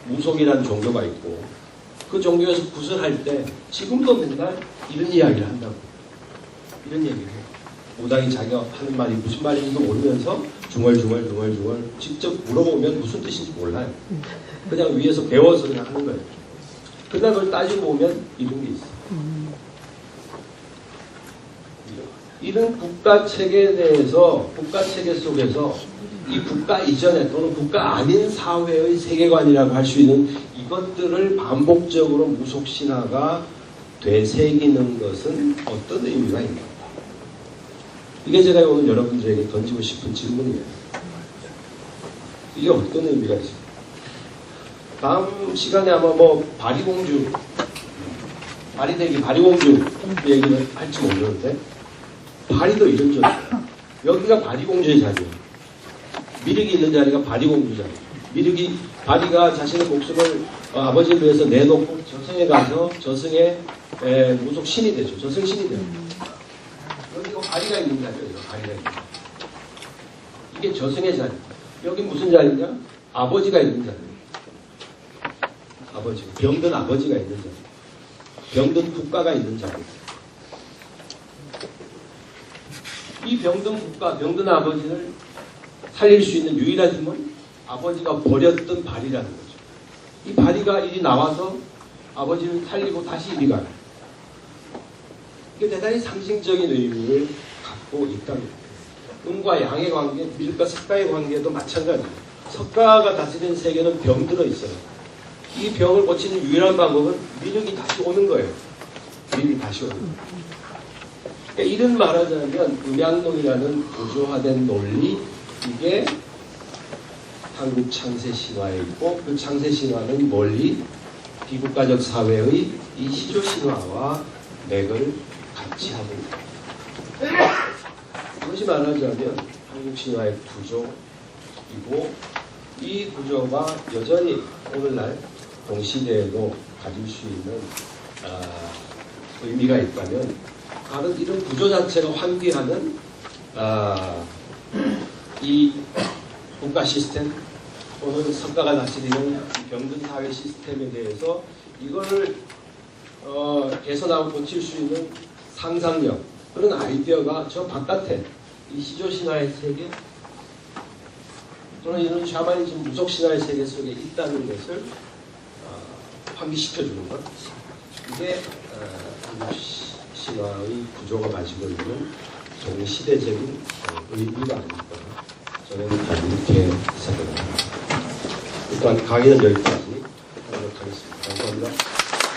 Speaker 2: 무속이라는 종교가 있고 그 종교에서 구슬할 때 지금도 맨날 이런 이야기를 한다고. 이런 얘기를 해요. 무당이 자기가 하는 말이 무슨 말인지도 모르면서 중얼중얼 직접 물어보면 무슨 뜻인지 몰라요. 그냥 위에서 배워서 그냥 하는 거예요. 그러다 그걸 따지고 보면 이런 게 있어요. 이런 국가 체계에 대해서, 국가 체계 속에서 이 국가 이전에 또는 국가 아닌 사회의 세계관이라고 할 수 있는 이것들을 반복적으로 무속신화가 되새기는 것은 어떤 의미가 있는가? 이게 제가 오늘 여러분들에게 던지고 싶은 질문이에요. 이게 어떤 의미가 있습니까? 다음 시간에 아마 뭐 바리공주, 바리대기, 바리공주 얘기를 할지 모르는데 바리도 이런 존재예요. 여기가 바리공주의 자리예요. 미륵이 있는 자리가 바리공주 자리. 바리가 자신의 목숨을 아버지를 위해서 내놓고 저승에 가서 저승의 무속 신이 되죠. 저승 신이 돼요. 여기가 바리가 있는 자리예요. 바리가 있는 자리. 이게 저승의 자리. 여기 무슨 자리냐? 아버지가 있는 자리. 아버지, 병든 아버지가 있는 자리. 병든 국가가 있는 자리. 이 병든 국가, 병든 아버지를 살릴 수 있는 유일한 힘은 아버지가 버렸던 발이라는 거죠. 이 발이가 이리 나와서 아버지를 살리고 다시 이리 가요. 이게 대단히 상징적인 의미를 갖고 있다는 거예요. 음과 양의 관계, 밀과 석가의 관계도 마찬가지예요. 석가가 다스리는 세계는 병들어 있어요. 이 병을 고치는 유일한 방법은 미륵이 다시 오는 거예요. 미륵이 다시 오는 거예요. 그러니까 이런 말하자면 음양론이라는 구조화된 논리, 이게 한국 창세 신화에 있고 그 창세 신화는 멀리 비국가적 사회의 이 시조 신화와 맥을 같이 하고 있다. 그것이 말하자면 한국 신화의 구조이고 이 구조가 여전히 오늘날 동시대에도 가질 수 있는 의미가 있다면 다른 이런 구조 자체가 환기하는 이 국가 시스템 또는 석가가 다스리는 병든 사회 시스템에 대해서 이거를 개선하고 고칠 수 있는 상상력 그런 아이디어가 저 바깥에 이 시조신화의 세계 또는 이런 샤머니즘 무속신화의 세계 속에 있다는 것을 환기시켜주는 것, 이게 신화의 구조가 가지고 있는 동시대적인 의미가 아닐까 저는 이렇게 생각합니다. 일단 강의는 여기까지 하도록 하겠습니다. 감사합니다.